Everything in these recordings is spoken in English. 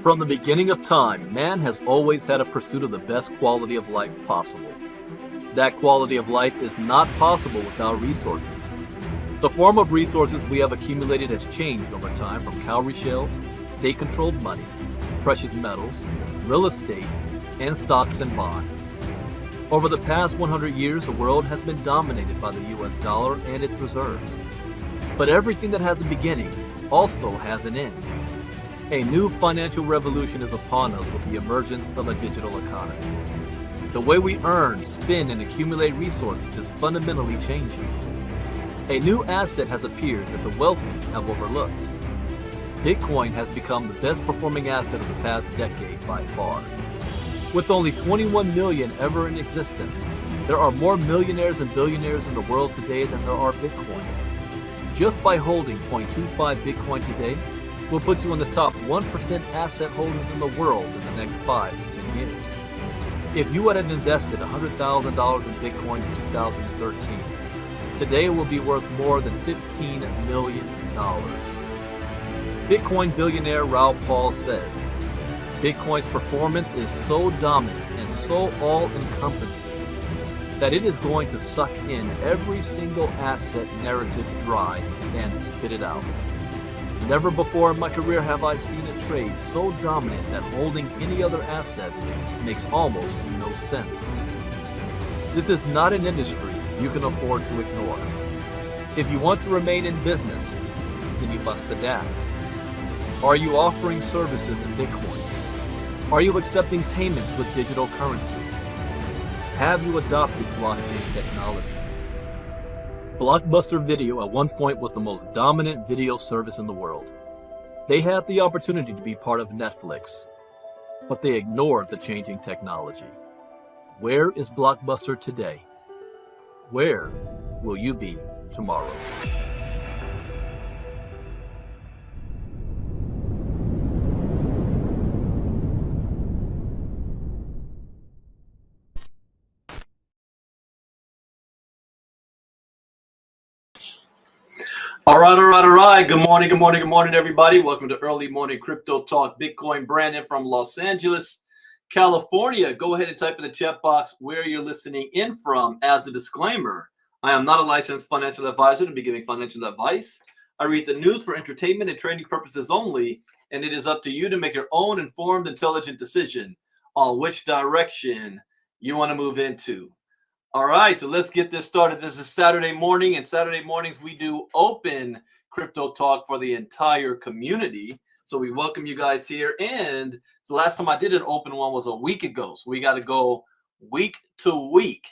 From the beginning of time, man has always had a pursuit of the best quality of life possible. That quality of life is not possible without resources. The form of resources we have accumulated has changed over time from cowrie shells, state-controlled money, precious metals, real estate, and stocks and bonds. Over the past 100 years, the world has been dominated by the US dollar and its reserves. But everything that has a beginning also has an end. A new financial revolution is upon us with the emergence of a digital economy. The way we earn, spend, and accumulate resources is fundamentally changing. A new asset has appeared that the wealthy have overlooked. Bitcoin has become the best performing asset of the past decade by far. With only 21 million ever in existence, there are more millionaires and billionaires in the world today than there are Bitcoin. Just by holding 0.25 Bitcoin today will put you in the top 1% asset holders in the world in the next 5 to 10 years. If you had invested $100,000 in Bitcoin in 2013, today it will be worth more than $15 million. Bitcoin billionaire Raoul Pal says, Bitcoin's performance is so dominant and so all-encompassing that it is going to suck in every single asset narrative dry and spit it out. Never before in my career have I seen a trade so dominant that holding any other assets makes almost no sense. This is not an industry you can afford to ignore. If you want to remain in business, then you must adapt. Are you offering services in Bitcoin? Are you accepting payments with digital currencies? Have you adopted blockchain technology? Blockbuster Video at one point was the most dominant video service in the world. They had the opportunity to be part of Netflix, but they ignored the changing technology. Where is Blockbuster today? Where will you be tomorrow? All right. Good morning, everybody. Welcome to Early Morning Crypto Talk. Bitcoin Brandon from Los Angeles, California. Go ahead and type in the chat box where you're listening in from. As a disclaimer, I am not a licensed financial advisor to be giving financial advice. I read the news for entertainment and training purposes only, and it is up to you to make your own informed, intelligent decision on which direction you want to move into. All right, so let's get this started. This is Saturday morning, and Saturday mornings we do open crypto talk for the entire community. So we welcome you guys here. And the last time I did an open one was a week ago. So we got to go week to week.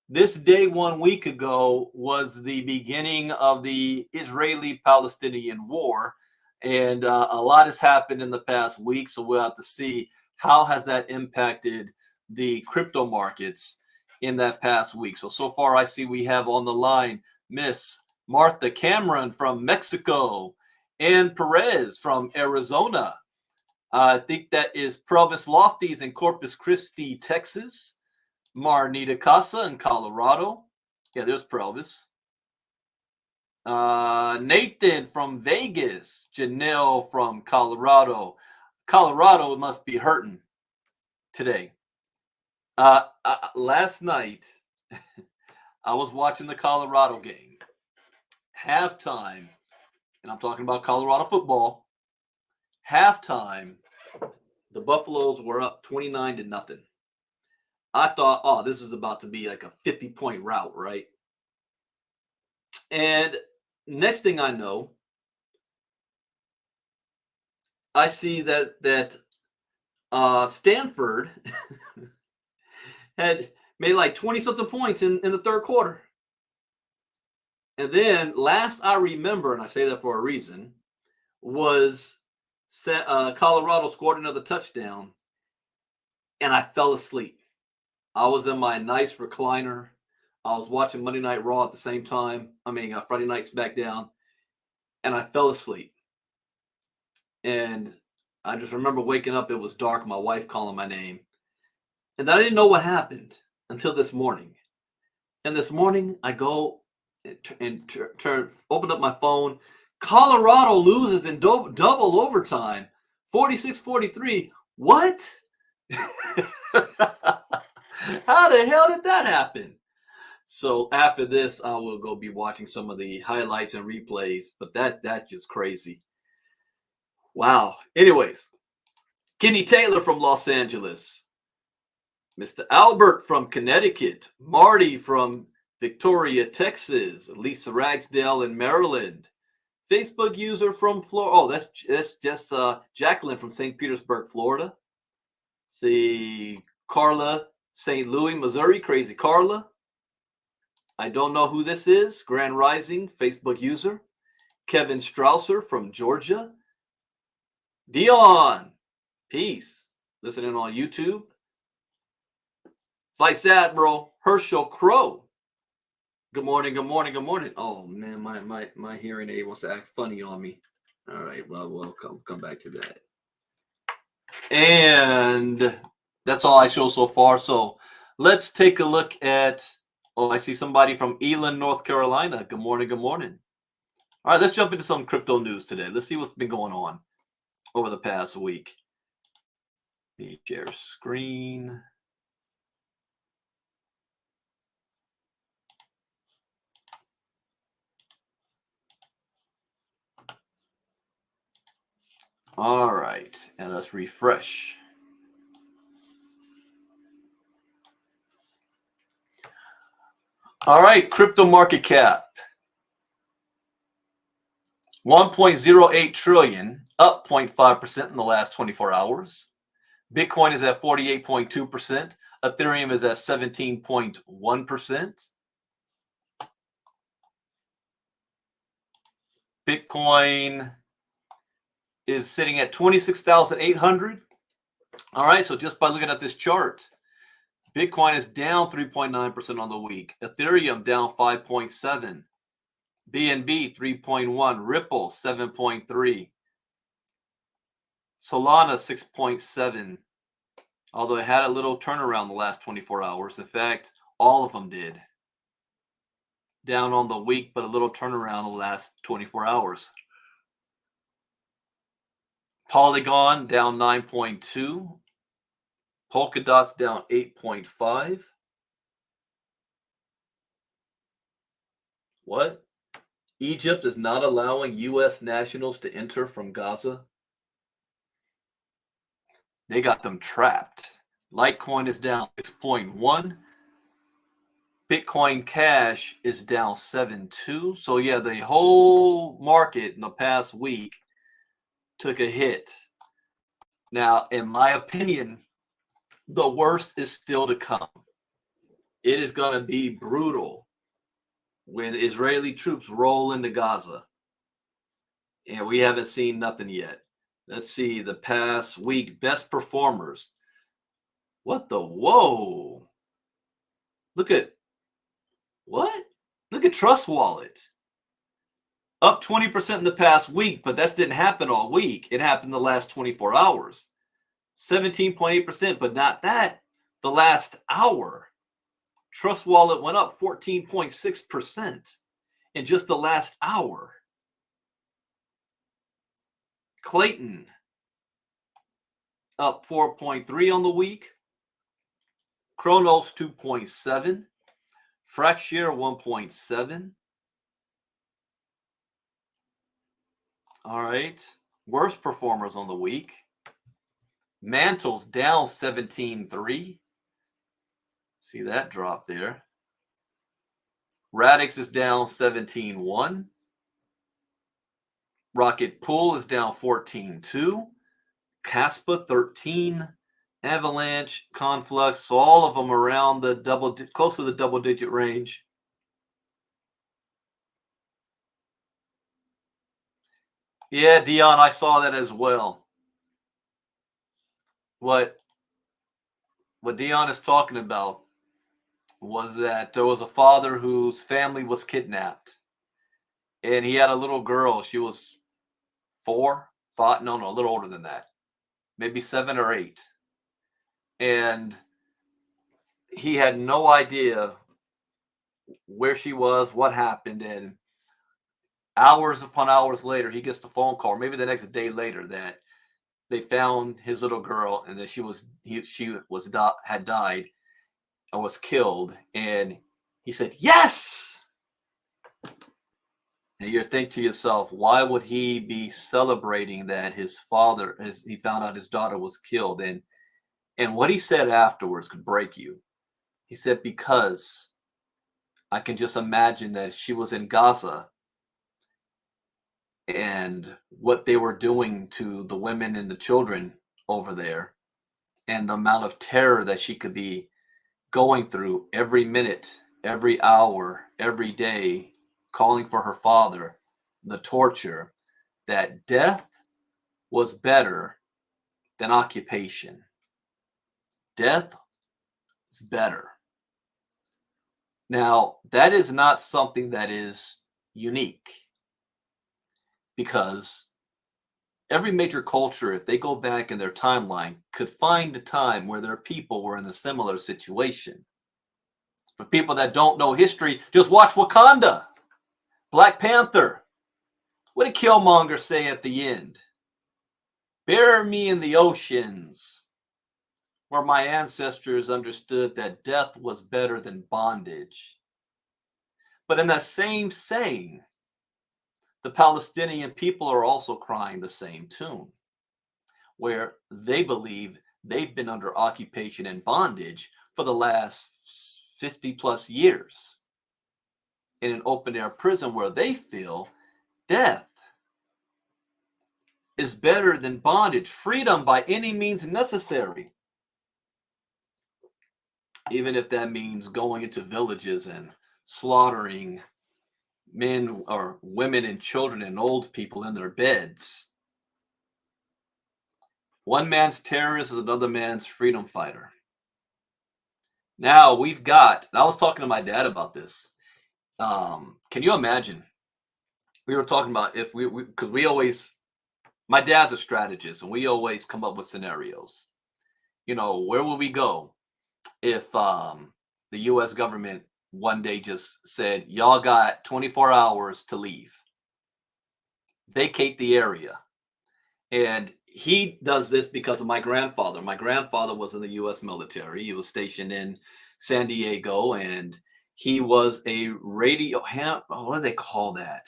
This day 1 week ago was the beginning of the Israeli-Palestinian war. And a lot has happened in the past week. So we'll have to see how has that impacted the crypto markets in that past week. So far I see we have on the line Miss Martha Cameron from Mexico and Perez from Arizona. I think that is Provis Lofties in Corpus Christi, Texas. Marnita Casa in Colorado. Yeah, there's Provis. Nathan from Vegas. Janelle from Colorado. Colorado must be hurting today. Last night, I was watching the Colorado game. Halftime, and I'm talking about Colorado football. Halftime, the Buffaloes were up 29-0. I thought, oh, this is about to be like a 50-point rout, right? And next thing I know, I see that Stanford had made like 20-something points in the third quarter. And then last I remember, and I say that for a reason, was Colorado scored another touchdown, and I fell asleep. I was in my nice recliner. I was watching Monday Night Raw at the same time. Friday Night SmackDown, and I fell asleep. And I just remember waking up. It was dark. My wife calling my name. And I didn't know what happened until this morning. And this morning, I go and open up my phone. Colorado loses in double overtime 46.43. What? How the hell did that happen? So after this, I will go be watching some of the highlights and replays, but that's just crazy. Wow. Anyways, Kenny Taylor from Los Angeles, Mr. Albert from Connecticut, Marty from Victoria, Texas, Lisa Ragsdale in Maryland, Facebook user from Florida. Oh, that's just Jacqueline from St. Petersburg, Florida. See, Carla, St. Louis, Missouri, Crazy Carla. I don't know who this is. Grand Rising, Facebook user. Kevin Strausser from Georgia. Dion, peace. Listening on YouTube. Vice Admiral Herschel Crow. Good morning, good morning, good morning. Oh man, my hearing aid wants to act funny on me. All right, well, we'll come back to that. And that's all I show so far. So let's take a look at, oh, I see somebody from Elon, North Carolina. Good morning, good morning. All right, let's jump into some crypto news today. Let's see what's been going on over the past week. Let me share screen. All right, and let's refresh. All right, crypto market cap. 1.08 trillion, up 0.5% in the last 24 hours. Bitcoin is at 48.2%. Ethereum is at 17.1%. Bitcoin is sitting at 26,800. All right, so just by looking at this chart, Bitcoin is down 3.9% on the week. Ethereum down 5.7%. BNB 3.1%. Ripple 7.3%. Solana 6.7%. Although it had a little turnaround the last 24 hours. In fact, all of them did. Down on the week, but a little turnaround the last 24 hours. Polygon down 9.2%. Polkadot's down 8.5%. What? Egypt is not allowing U.S. nationals to enter from Gaza. They got them trapped. Litecoin is down 6.1%. Bitcoin Cash is down 7.2%. So yeah, the whole market in the past week took a hit. Now, in my opinion, the worst is still to come. It is going to be brutal when Israeli troops roll into Gaza. And we haven't seen nothing yet. Let's see the past week best performers. What the whoa? Look at what? Look at Trust Wallet. Up 20% in the past week, but that didn't happen all week. It happened the last 24 hours. 17.8%, but not that. The last hour. Trust Wallet went up 14.6% in just the last hour. Clayton up 4.3 on the week. Chronos 2.7. Fracture 1.7. All right. Worst performers on the week. Mantle's down 17.3. See that drop there. Radix is down 17.1. Rocket Pool is down 14.2. Caspa 13. Avalanche, Conflux, so all of them around the close to the double-digit range. Yeah, Dion, I saw that as well. What Dion is talking about was that there was a father whose family was kidnapped, and he had a little girl. She was 4, 5, no, a little older than that, maybe 7 or 8. And he had no idea where she was, what happened, and hours upon hours later, he gets the phone call, maybe the next day later, that they found his little girl, and then had died and was killed, and he said, "Yes!" And you think to yourself, why would he be celebrating that he found out his daughter was killed? And what he said afterwards could break you. He said, because I can just imagine that she was in Gaza and what they were doing to the women and the children over there, and the amount of terror that she could be going through every minute, every hour, every day, calling for her father, the torture, that death was better than occupation. Death is better. Now, that is not something that is unique, because every major culture, if they go back in their timeline, could find a time where their people were in a similar situation. For people that don't know history, just watch Wakanda, Black Panther. What did Killmonger say at the end? Bury me in the oceans, where my ancestors understood that death was better than bondage. But in that same saying, the Palestinian people are also crying the same tune, where they believe they've been under occupation and bondage for the last 50 plus years in an open air prison, where they feel death is better than bondage, freedom by any means necessary. Even if that means going into villages and slaughtering men or women and children and old people in their beds. One man's terrorist is another man's freedom fighter. Now we've got, I was talking to my dad about this. Can you imagine? We were talking about if because we always, my dad's a strategist and we always come up with scenarios. Where will we go if the US government one day just said, y'all got 24 hours to leave, vacate the area? And he does this because of my grandfather. My grandfather was in the US military. He was stationed in San Diego, and he was a what do they call that?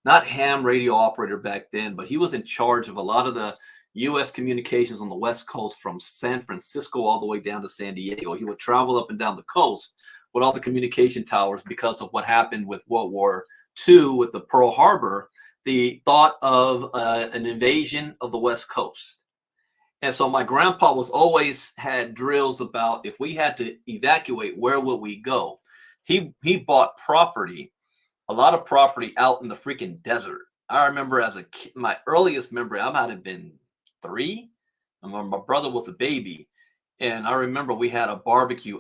Not ham radio operator back then, but he was in charge of a lot of the US communications on the West Coast, from San Francisco all the way down to San Diego. He would travel up and down the coast with all the communication towers because of what happened with World War II with the Pearl Harbor, the thought of an invasion of the West Coast. And so my grandpa was always had drills about if we had to evacuate, where would we go? He bought property, a lot of property out in the freaking desert. I remember as a kid, my earliest memory, I might have been 3. And my brother was a baby. And I remember we had a barbecue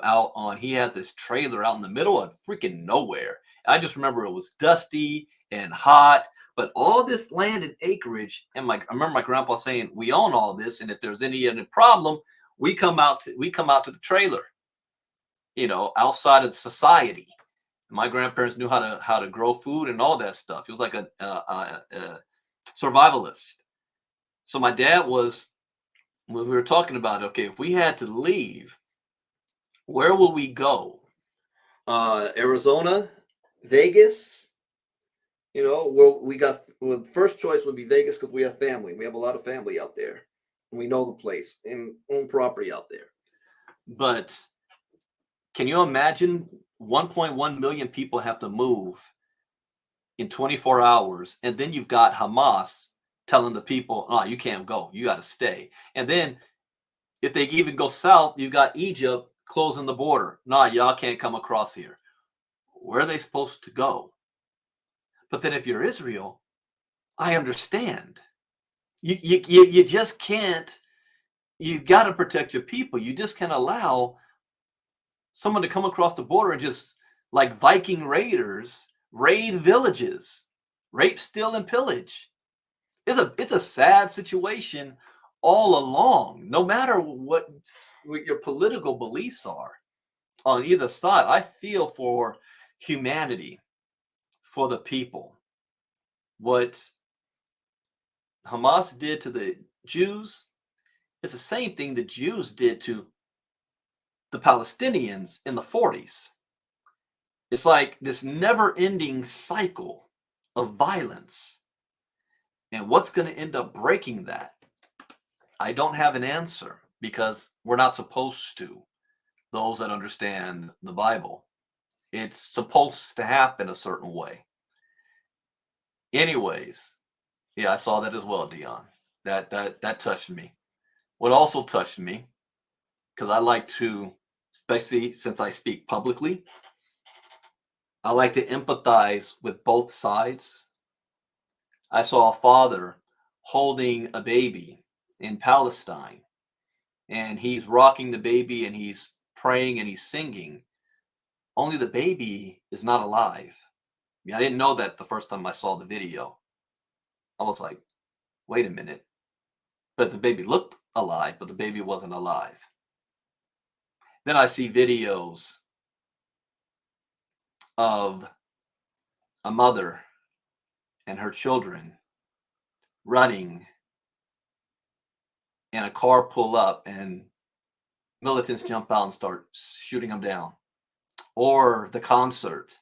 he had this trailer out in the middle of freaking nowhere. I just remember it was dusty and hot, but all this land and acreage. And I remember my grandpa saying, we own all this, and if there's any problem, we come out to the trailer, outside of society. My grandparents knew how to grow food and all that stuff. He was like a survivalist. So my dad was, when we were talking about, okay, if we had to leave, where will we go? Arizona, Vegas. The first choice would be Vegas because we have family. We have a lot of family out there. And we know the place and own property out there. But can you imagine 1.1 million people have to move in 24 hours? And then you've got Hamas telling the people, oh, you can't go. You got to stay. And then if they even go south, you've got Egypt closing the border. No, y'all can't come across here. Where are they supposed to go? But then if you're Israel, I understand. You just can't. You've got to protect your people. You just can't allow someone to come across the border and just, like Viking raiders, raid villages, rape, steal, and pillage. It's a sad situation all along, no matter what your political beliefs are on either side. I feel for humanity, for the people. What Hamas did to the Jews, It's the same thing the Jews did to the Palestinians in the 40s. It's like this never-ending cycle of violence. And what's going to end up breaking that? I don't have an answer because we're not supposed to. Those that understand the Bible, it's supposed to happen a certain way. Anyways, yeah, I saw that as well, Dion. That touched me. What also touched me, because I like to, especially since I speak publicly, I like to empathize with both sides. I saw a father holding a baby in Palestine, and he's rocking the baby and he's praying and he's singing. Only the baby is not alive. I mean, I didn't know that the first time I saw the video. I was like, wait a minute. But the baby looked alive, but the baby wasn't alive. Then I see videos of a mother and her children running, and a car pull up and militants jump out and start shooting them down. Or the concert.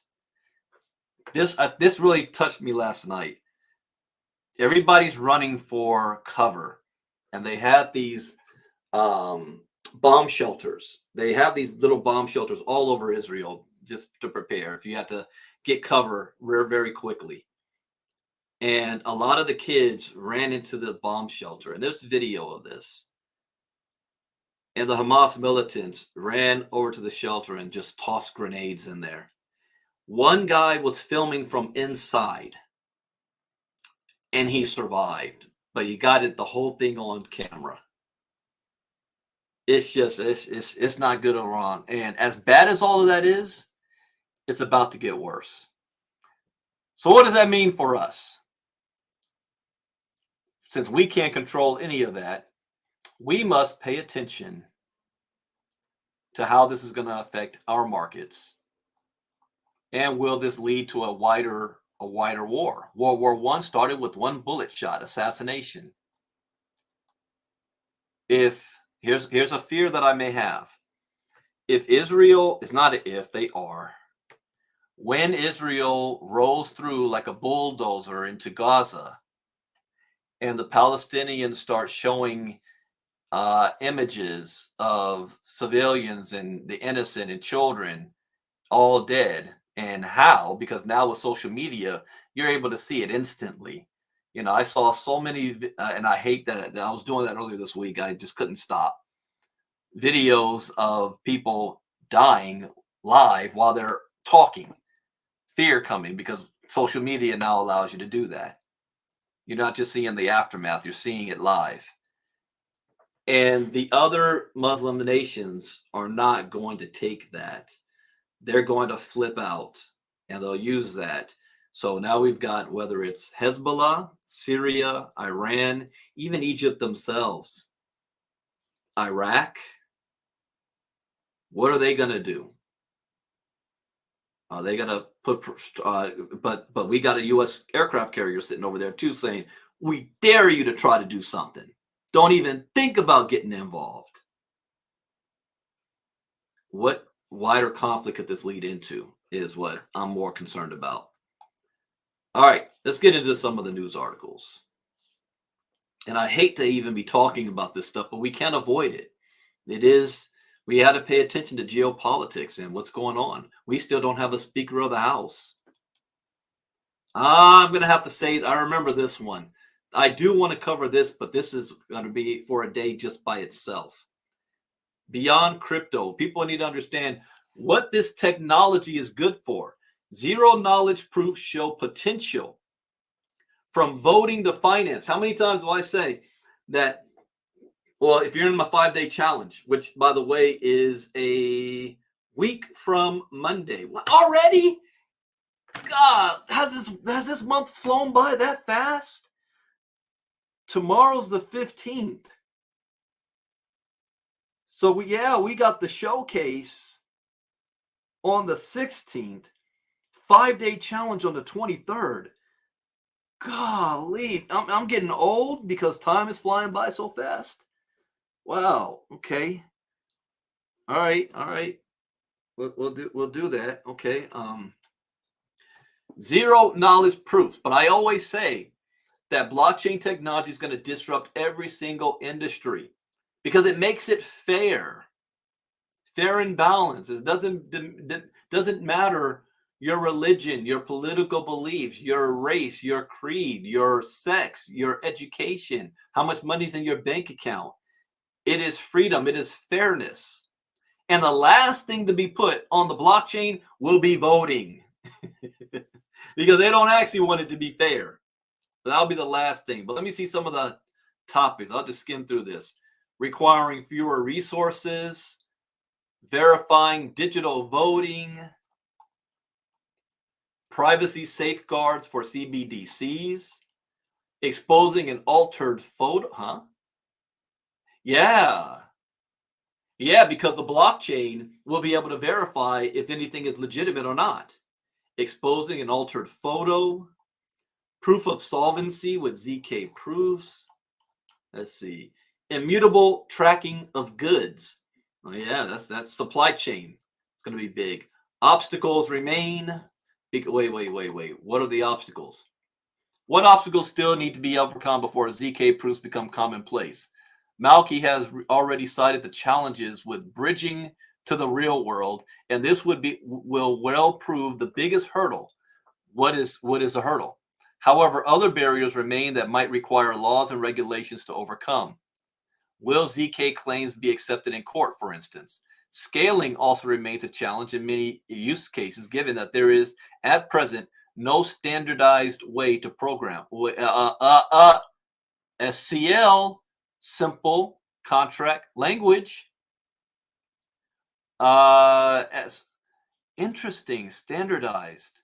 This really touched me last night. Everybody's running for cover, and they have these bomb shelters. They have these little bomb shelters all over Israel just to prepare if you have to get cover very quickly. And a lot of the kids ran into the bomb shelter, and there's video of this. And the Hamas militants ran over to the shelter and just tossed grenades in there. One guy was filming from inside, and he survived, but he got the whole thing on camera. It's just, it's not good or wrong. And as bad as all of that is, it's about to get worse. So what does that mean for us? Since we can't control any of that, we must pay attention to how this is going to affect our markets. And will this lead to a wider war? World War I started with one bullet shot, assassination. If here's a fear that I may have. If Israel is not an if, they are. When Israel rolls through like a bulldozer into Gaza, and the Palestinians start showing images of civilians and the innocent and children all dead, and how, because now with social media, you're able to see it instantly. You know, I saw so many, and I hate that I was doing that earlier this week. I just couldn't stop. Videos of people dying live while they're talking. Fear coming because social media now allows you to do that. You're not just seeing the aftermath, you're seeing it live. And the other Muslim nations are not going to take that. They're going to flip out and they'll use that. So now we've got, whether it's Hezbollah, Syria, Iran, even Egypt themselves, Iraq. What are they going to do? Are they going to put, but we got a U.S. aircraft carrier sitting over there too saying, we dare you to try to do something. Don't even think about getting involved. What wider conflict could this lead into is what I'm more concerned about. All right, let's get into some of the news articles. And I hate to even be talking about this stuff, but we can't avoid it. We had to pay attention to geopolitics and what's going on. We still don't have a Speaker of the House. I'm going to have to say, I remember this one. I do want to cover this, but this is going to be for a day just by itself. Beyond crypto, people need to understand what this technology is good for. Zero knowledge proofs show potential. From voting to finance. How many times do I say that? Well, if you're in my 5-day challenge, which, by the way, is a week from Monday. What, already? God, has this month flown by that fast? Tomorrow's the 15th. So, we got the showcase on the 16th. 5-day challenge on the 23rd. Golly, I'm getting old because time is flying by so fast. Wow. Okay. All right. All right. We'll do that. Okay. Zero knowledge proofs, but I always say that blockchain technology is going to disrupt every single industry because it makes it fair and balanced. It doesn't matter your religion, your political beliefs, your race, your creed, your sex, your education, how much money's in your bank account. It is freedom. It is fairness. And the last thing to be put on the blockchain will be voting because they don't actually want it to be fair. But that'll be the last thing. But let me see some of the topics. I'll just skim through this. Requiring fewer resources, verifying digital voting, privacy safeguards for CBDCs, exposing an altered photo. Huh? Yeah. Yeah, because the blockchain will be able to verify if anything is legitimate or not. Exposing an altered photo, proof of solvency with ZK proofs. Let's see. Immutable tracking of goods. Oh yeah, that's supply chain. It's going to be big. Obstacles remain. Wait. What are the obstacles? What obstacles still need to be overcome before ZK proofs become commonplace? Malky has already cited the challenges with bridging to the real world, and this will well prove the biggest hurdle. What is a hurdle? However, other barriers remain that might require laws and regulations to overcome. Will ZK claims be accepted in court, for instance? Scaling also remains a challenge in many use cases, given that there is, at present, no standardized way to program. SCL, simple contract language. As interesting, standardized.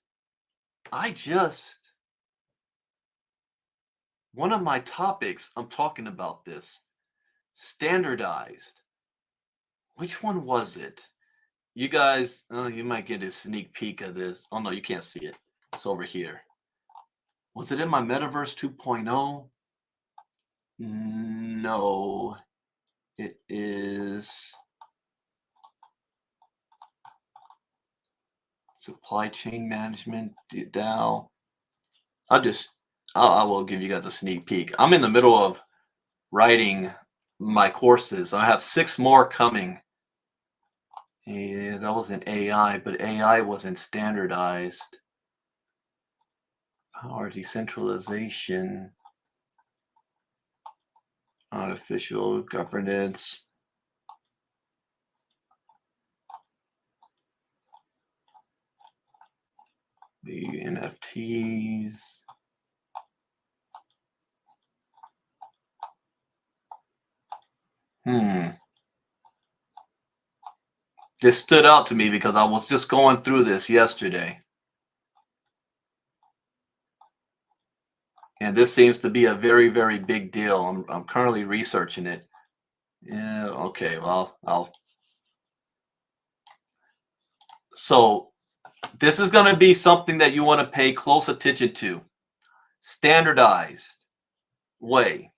One of my topics, I'm talking about this. Standardized. Which one was it? You guys, you might get a sneak peek of this. Oh no, you can't see it. It's over here. Was it in my Metaverse 2.0? No, it is supply chain management DAO. I will give you guys a sneak peek. I'm in the middle of writing my courses. I have 6 more coming. Yeah, that was in AI, but AI wasn't standardized. Power decentralization, artificial governance. The NFTs. This stood out to me because I was just going through this yesterday. And this seems to be a very, very big deal. I'm currently researching it. Yeah, okay, well, so this is going to be something that you want to pay close attention to. Standardized way.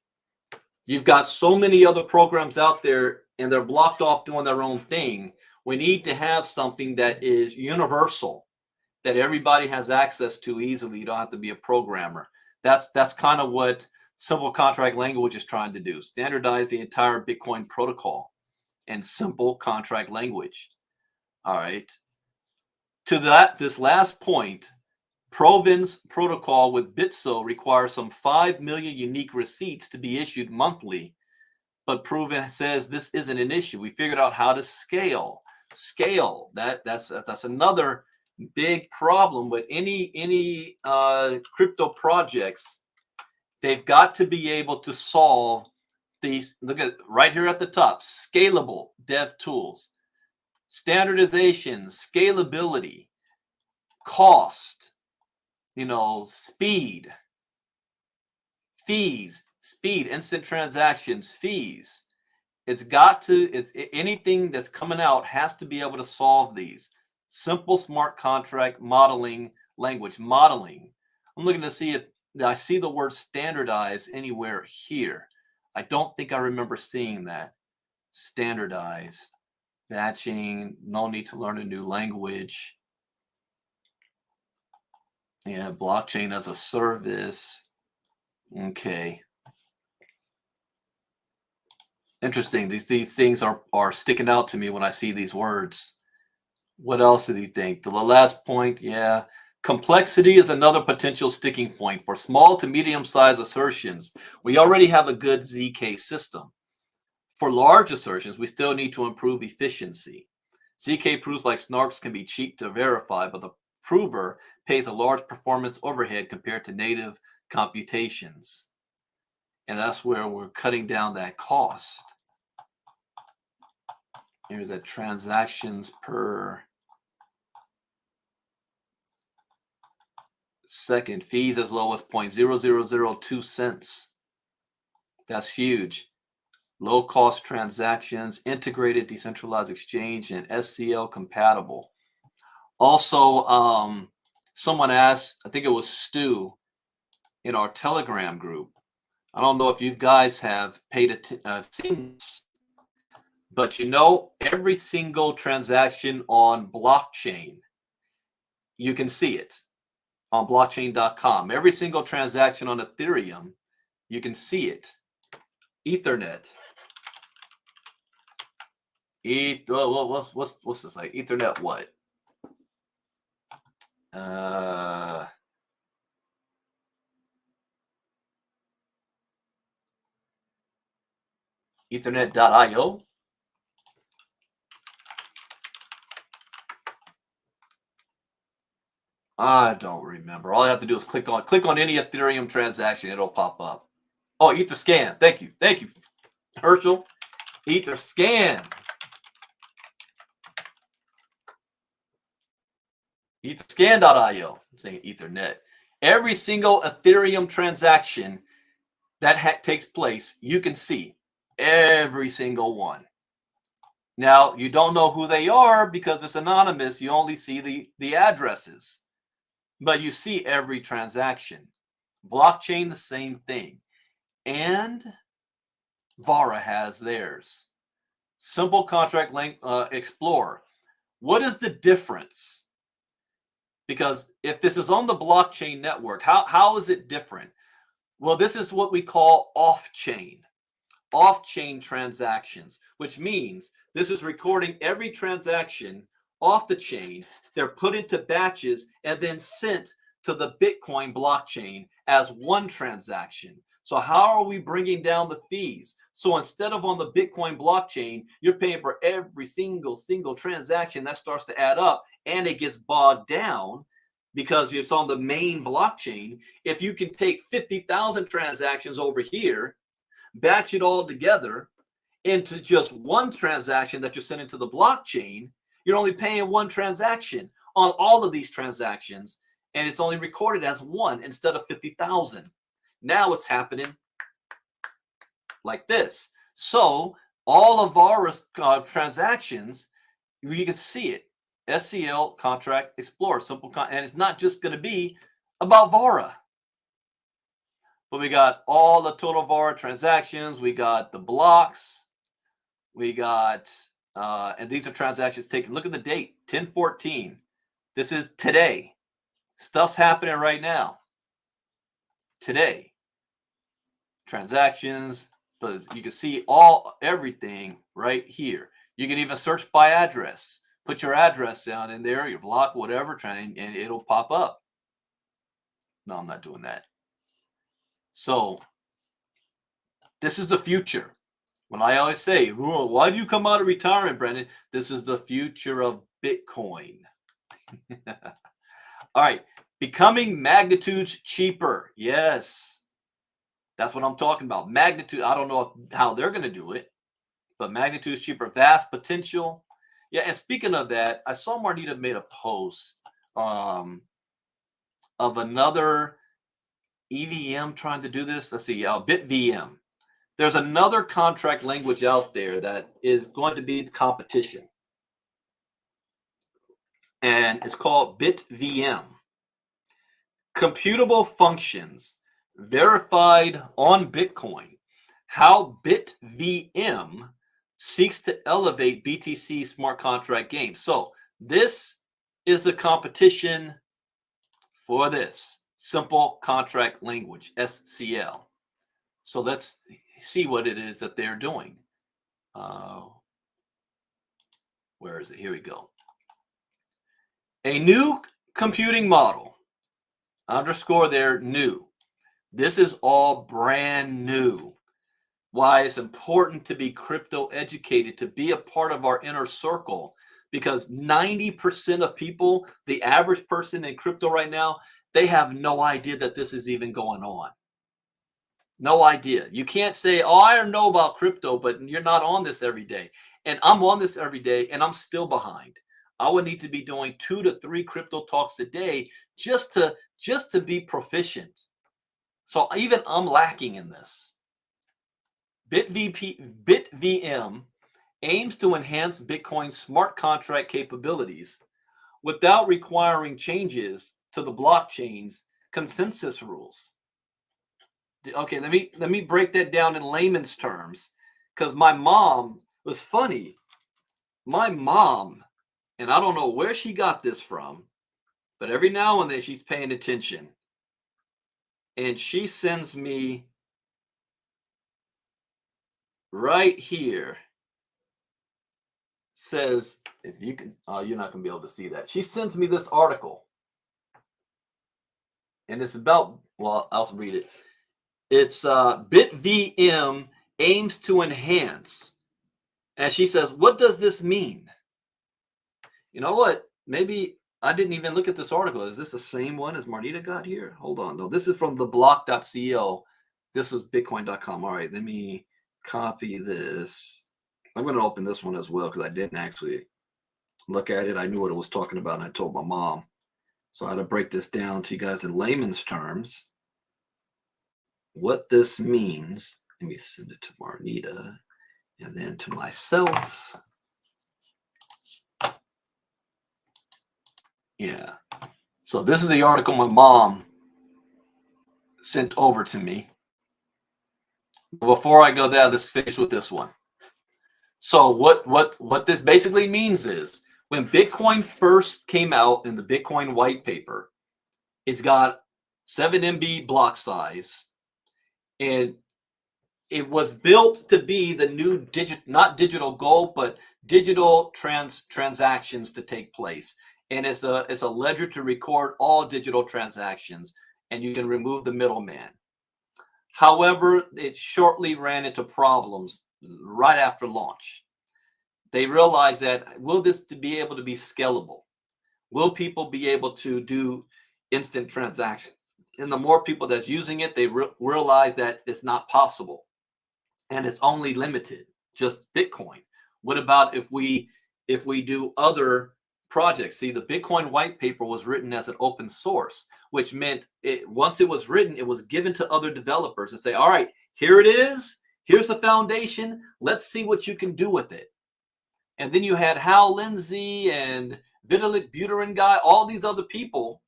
You've got so many other programs out there and they're blocked off doing their own thing. We need to have something that is universal, that everybody has access to easily. You don't have to be a programmer. That's kind of what simple contract language is trying to do. Standardize the entire Bitcoin protocol and simple contract language. All right. To this last point, Proven's protocol with Bitso requires some 5 million unique receipts to be issued monthly. But Proven says this isn't an issue. We figured out how to scale. That's another big problem with any crypto projects. They've got to be able to solve these. Look at right here at the top: scalable dev tools, standardization, scalability, cost, speed, fees, instant transactions, fees. It's anything that's coming out has to be able to solve these. Simple smart contract modeling language. Modeling. I'm looking to see if I see the word standardize anywhere here. I don't think I remember seeing that. standardized. Batching, no need to learn a new language. Yeah, blockchain as a service. Okay. Interesting. These things are sticking out to me when I see these words. What else do you think? The last point, yeah. Complexity is another potential sticking point for small to medium-sized assertions. We already have a good ZK system. For large assertions, we still need to improve efficiency. ZK proofs like snarks can be cheap to verify, but the prover pays a large performance overhead compared to native computations. And that's where we're cutting down that cost. Here's that transactions per second, fees as low as 0.0002 cents. That's huge. Low cost transactions, integrated decentralized exchange, and SCL compatible. Also, someone asked, I think it was Stu in our Telegram group. I don't know if you guys have seen this, but you know, every single transaction on blockchain, you can see it on blockchain.com. Every single transaction on Ethereum, you can see it. Ethernet. What's this like? Ethernet what? Ethernet.io. I don't remember. All I have to do is click on any Ethereum transaction. It'll pop up. Oh, Etherscan. Thank you. Thank you, Herschel. Etherscan. Etherscan.io. I'm saying Ethernet. Every single Ethereum transaction that takes place, you can see every single one. Now, you don't know who they are because it's anonymous. You only see the addresses, but you see every transaction. Blockchain, the same thing. And Vara has theirs. Simple Contract Explorer. What is the difference? Because if this is on the blockchain network, how is it different? Well, this is what we call off-chain transactions, which means this is recording every transaction off the chain. They're put into batches and then sent to the Bitcoin blockchain as one transaction. So how are we bringing down the fees? So instead of on the Bitcoin blockchain, you're paying for every single transaction. That starts to add up and it gets bogged down because it's on the main blockchain. If you can take 50,000 transactions over here, batch it all together into just one transaction that you're sending to the blockchain, you're only paying one transaction on all of these transactions, and it's only recorded as one instead of 50,000. Now it's happening like this. So all of our transactions, you can see it. SCL Contract Explorer, and it's not just going to be about Vara. But we got all the total Vara transactions. We got the blocks. We got, and these are transactions taken. Look at the date, 10/14. This is today. Stuff's happening right now. Today. Transactions, but you can see everything right here. You can even search by address. Put your address down in there, your block, whatever, and it'll pop up. No, I'm not doing that. So this is the future. When I always say, why do you come out of retirement, Brendan? This is the future of Bitcoin. All right. Becoming magnitudes cheaper. Yes. That's what I'm talking about. Magnitude. I don't know how they're going to do it, but magnitudes cheaper. Vast potential. Yeah. And speaking of that, I saw Marnita made a post of another EVM trying to do this. Let's see, BitVM. There's another contract language out there that is going to be the competition. And it's called BitVM. Computable functions verified on Bitcoin. How BitVM seeks to elevate BTC smart contract games. So this is a competition for this simple contract language, SCL. So let's see what it is that they're doing. Where is it? Here we go. A new computing model, underscore there, new. This is all brand new. Why it's important to be crypto educated, to be a part of our inner circle, because 90% of people, the average person in crypto right now, they have no idea that this is even going on. No idea. You can't say, oh, I know about crypto, but you're not on this every day. And I'm on this every day, and I'm still behind. I would need to be doing 2 to 3 crypto talks a day just to be proficient. So even I'm lacking in this. BitVM aims to enhance Bitcoin's smart contract capabilities without requiring changes to the blockchain's consensus rules. Okay, let me break that down in layman's terms, because my mom was funny. My mom, and I don't know where she got this from, but every now and then she's paying attention, and she sends me right here, says, if you can, you're not gonna be able to see that. She sends me this article, and it's about, well, I'll read it. It's BitVM aims to enhance. And she says, what does this mean? You know what? Maybe I didn't even look at this article. Is this the same one as Marnita got here? Hold on. No, this is from theblock.co. This is bitcoin.com. All right, let me copy this. I'm going to open this one as well because I didn't actually look at it. I knew what it was talking about, and I told my mom. So I had to break this down to you guys in layman's terms. What this means. Let me send it to Marnita and then to myself. Yeah. So this is the article my mom sent over to me. Before I go there, let's finish with this one. So what this basically means is, when Bitcoin first came out in the Bitcoin white paper, it's got 7 MB block size, and it was built to be the new not digital gold, but digital transactions to take place. And it's a ledger to record all digital transactions, and you can remove the middleman. However, it shortly ran into problems right after launch. They realized that, will this be able to be scalable? Will people be able to do instant transactions? And the more people that's using it, they realize that it's not possible. And it's only limited, just Bitcoin. What about if we do other projects? See, the Bitcoin white paper was written as an open source, which meant once it was written, it was given to other developers and say, all right, here it is. Here's the foundation. Let's see what you can do with it. And then you had Hal Lindsey and Vitalik Buterin guy, all these other people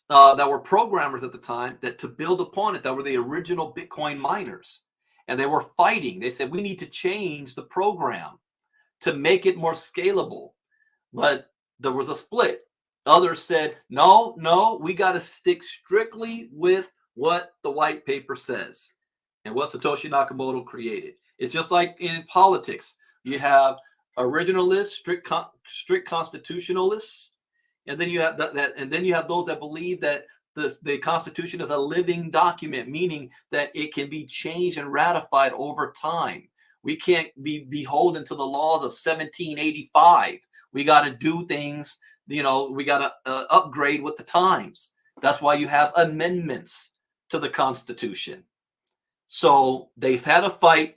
that were programmers at the time, that to build upon it, that were the original Bitcoin miners. And they were fighting. They said, we need to change the program to make it more scalable. But there was a split. Others said, no, we got to stick strictly with what the white paper says and what Satoshi Nakamoto created. It's just like in politics. You have originalists, strict constitutionalists, and then you have and then you have those that believe that the Constitution is a living document, meaning that it can be changed and ratified over time. We can't be beholden to the laws of 1785. We got to do things, we got to upgrade with the times. That's why you have amendments to the Constitution. So they've had a fight.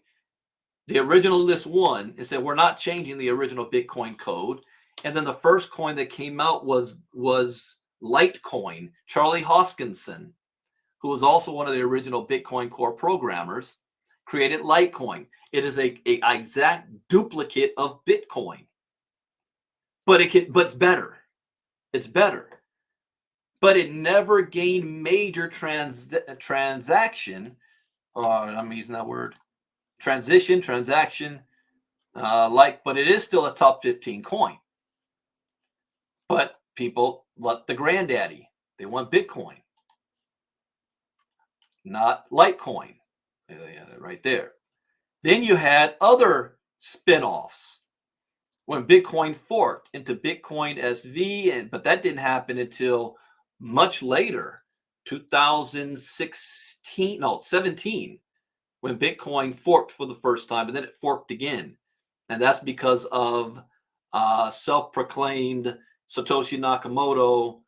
The originalist won and said, we're not changing the original Bitcoin code. And then the first coin that came out was Litecoin. Charlie Hoskinson, who was also one of the original Bitcoin core programmers, created Litecoin. It is a exact duplicate of Bitcoin, but it's better. It's better, but it never gained major transaction. I'm using that word. Transaction but it is still a top 15 coin. But people want the granddaddy. They want Bitcoin, not Litecoin. Right there. Then you had other spin-offs when Bitcoin forked into Bitcoin SV, but that didn't happen until much later, 17, when Bitcoin forked for the first time, and then it forked again. And that's because of self-proclaimed Satoshi Nakamoto.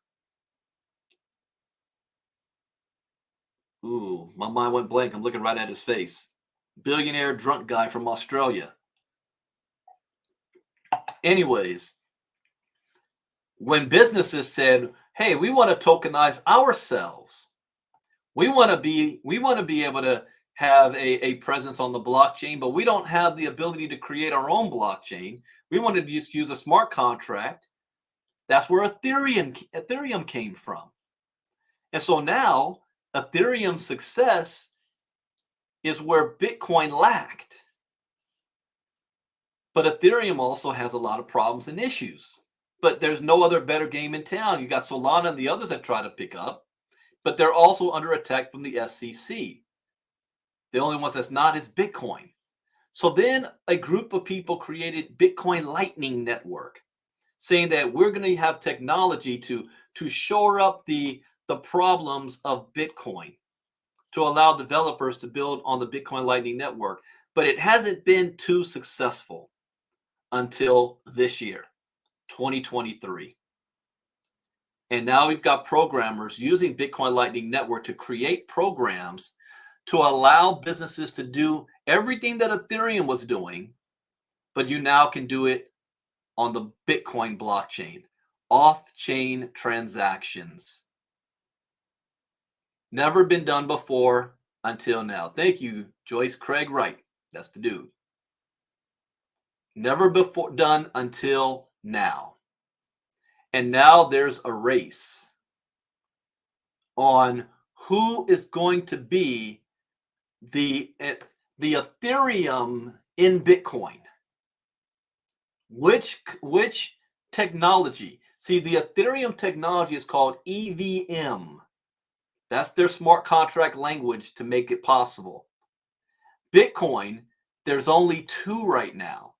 Ooh, my mind went blank. I'm looking right at his face. Billionaire drunk guy from Australia. Anyways, when businesses said, hey, we want to tokenize ourselves. We want to be able to have a presence on the blockchain, but we don't have the ability to create our own blockchain. We wanted to just use a smart contract. That's where Ethereum came from. And so now Ethereum's success is where Bitcoin lacked. But Ethereum also has a lot of problems and issues. But there's no other better game in town. You got Solana and the others that try to pick up, but they're also under attack from the SEC. The only ones that's not is Bitcoin. So then a group of people created Bitcoin Lightning Network, saying that we're going to have technology to shore up the problems of Bitcoin, to allow developers to build on the Bitcoin Lightning Network. But it hasn't been too successful until this year, 2023. And now we've got programmers using Bitcoin Lightning Network to create programs to allow businesses to do everything that Ethereum was doing, but you now can do it on the Bitcoin blockchain, off-chain transactions. Never been done before until now. Thank you, Joyce. Craig Wright. That's the dude. Never before done until now. And now there's a race on who is going to be the Ethereum in Bitcoin. Which technology? See, the Ethereum technology is called EVM. That's their smart contract language to make it possible. Bitcoin, there's only two right now.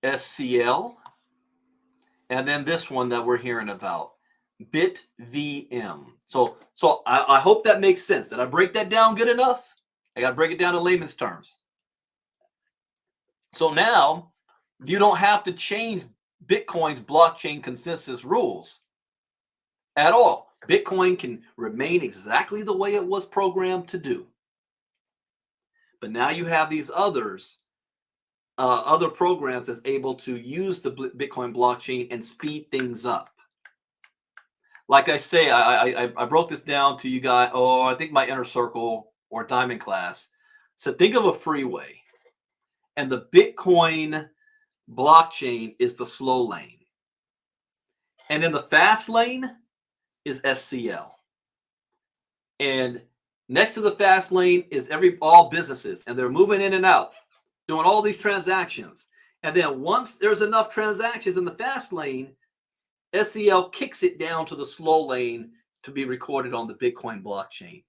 SCL, and then this one that we're hearing about, BitVM. So I hope that makes sense. Did I break that down good enough? I got to break it down in layman's terms. So now you don't have to change Bitcoin's blockchain consensus rules at all. Bitcoin can remain exactly the way it was programmed to do. But now you have these other programs that's able to use the Bitcoin blockchain and speed things up. Like I say, I broke this down to you guys. Oh, I think my inner circle or diamond class. So think of a freeway, and the Bitcoin blockchain is the slow lane, and in the fast lane is SCL, and next to the fast lane is all businesses, and they're moving in and out, doing all these transactions. And then once there's enough transactions in the fast lane, SCL kicks it down to the slow lane to be recorded on the Bitcoin blockchain.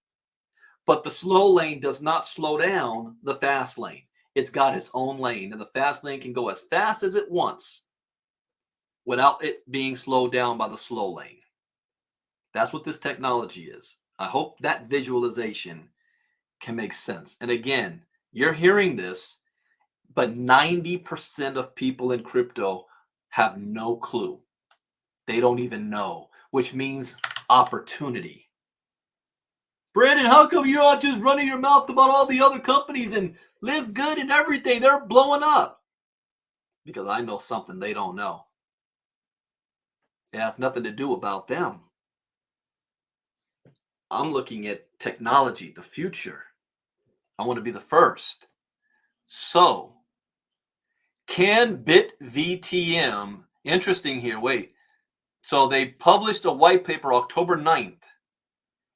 But the slow lane does not slow down the fast lane. It's got its own lane, and the fast lane can go as fast as it wants without it being slowed down by the slow lane. That's what this technology is. I hope that visualization can make sense. And again, you're hearing this, but 90% of people in crypto have no clue. They don't even know, which means opportunity. Brandon, how come you're not just running your mouth about all the other companies and live good and everything? They're blowing up. Because I know something they don't know. It has nothing to do about them. I'm looking at technology, the future. I want to be the first. So, can BitVTM, interesting here, wait. So they published a white paper October 9th,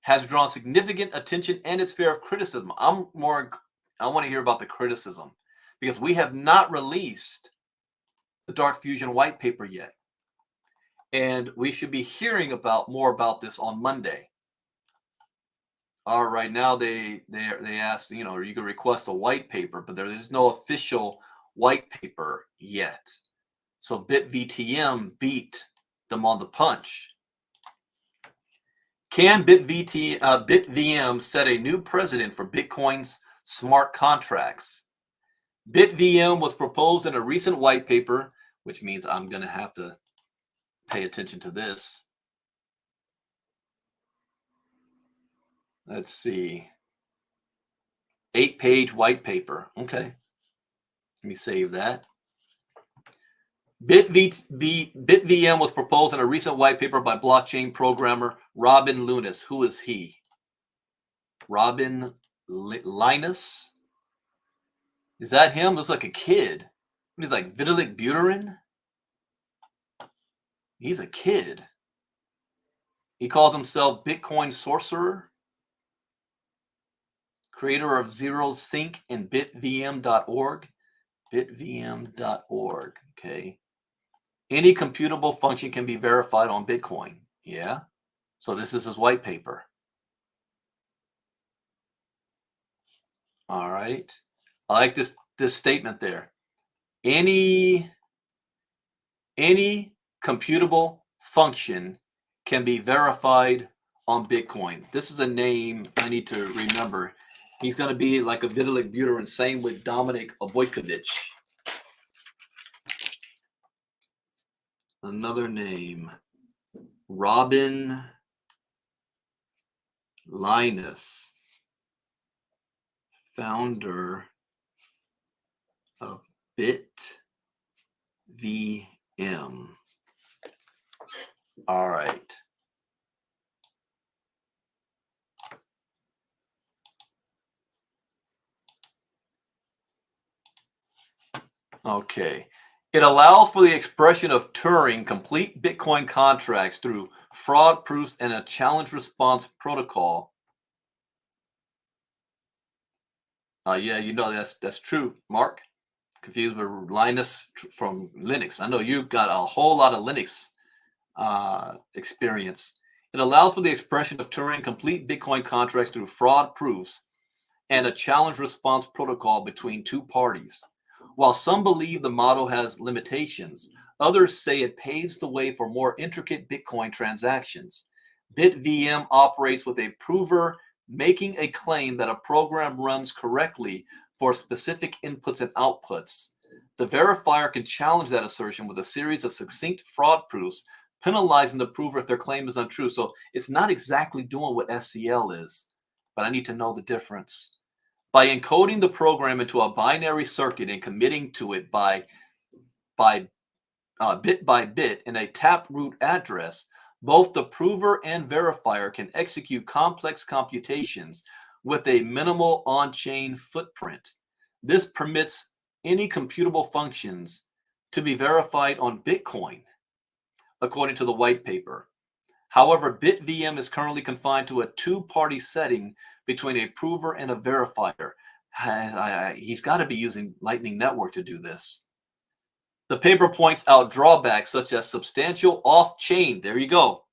has drawn significant attention and its fair of criticism. I'm more I want to hear about the criticism, because we have not released the Dark Fusion white paper yet. And we should be hearing more about this on Monday. All right, now they asked, you know, you can request a white paper, but there's no official white paper yet. So BitVTM beat them on the punch. Can BitVM set a new precedent for Bitcoin's smart contracts? BitVM was proposed in a recent white paper, which means I'm going to have to pay attention to this. Let's see. 8-page white paper. Okay. Let me save that. BitVM was proposed in a recent white paper by blockchain programmer Robin Lunis. Who is he? Robin Linus? Is that him? Looks like a kid. He's like Vitalik Buterin. He's a kid. He calls himself Bitcoin Sorcerer, creator of Zero Sync and bitvm.org. Bitvm.org. Okay. Any computable function can be verified on Bitcoin. Yeah. So this is his white paper. All right. I like this statement there. Any computable function can be verified on Bitcoin. This is a name I need to remember. He's going to be like a Vitalik Buterin. Same with Dominic Obojkovic. Another name, Robin Linus, founder of BitVM. All right. Okay. It allows for the expression of Turing complete Bitcoin contracts through fraud proofs and a challenge response protocol. Yeah, you know that's true, Mark. Confused with Linus from Linux. I know you've got a whole lot of Linux experience. It allows for the expression of Turing complete Bitcoin contracts through fraud proofs and a challenge response protocol between two parties. While some believe the model has limitations, others say it paves the way for more intricate Bitcoin transactions. BitVM operates with a prover making a claim that a program runs correctly for specific inputs and outputs. The verifier can challenge that assertion with a series of succinct fraud proofs, penalizing the prover if their claim is untrue. So it's not exactly doing what SCL is, but I need to know the difference. By encoding the program into a binary circuit and committing to it by bit in a taproot address, both the prover and verifier can execute complex computations with a minimal on-chain footprint. This permits any computable functions to be verified on Bitcoin, according to the white paper. However, BitVM is currently confined to a two-party setting between a prover and a verifier. He's got to be using Lightning Network to do this. The paper points out drawbacks such as substantial off-chain, there you go,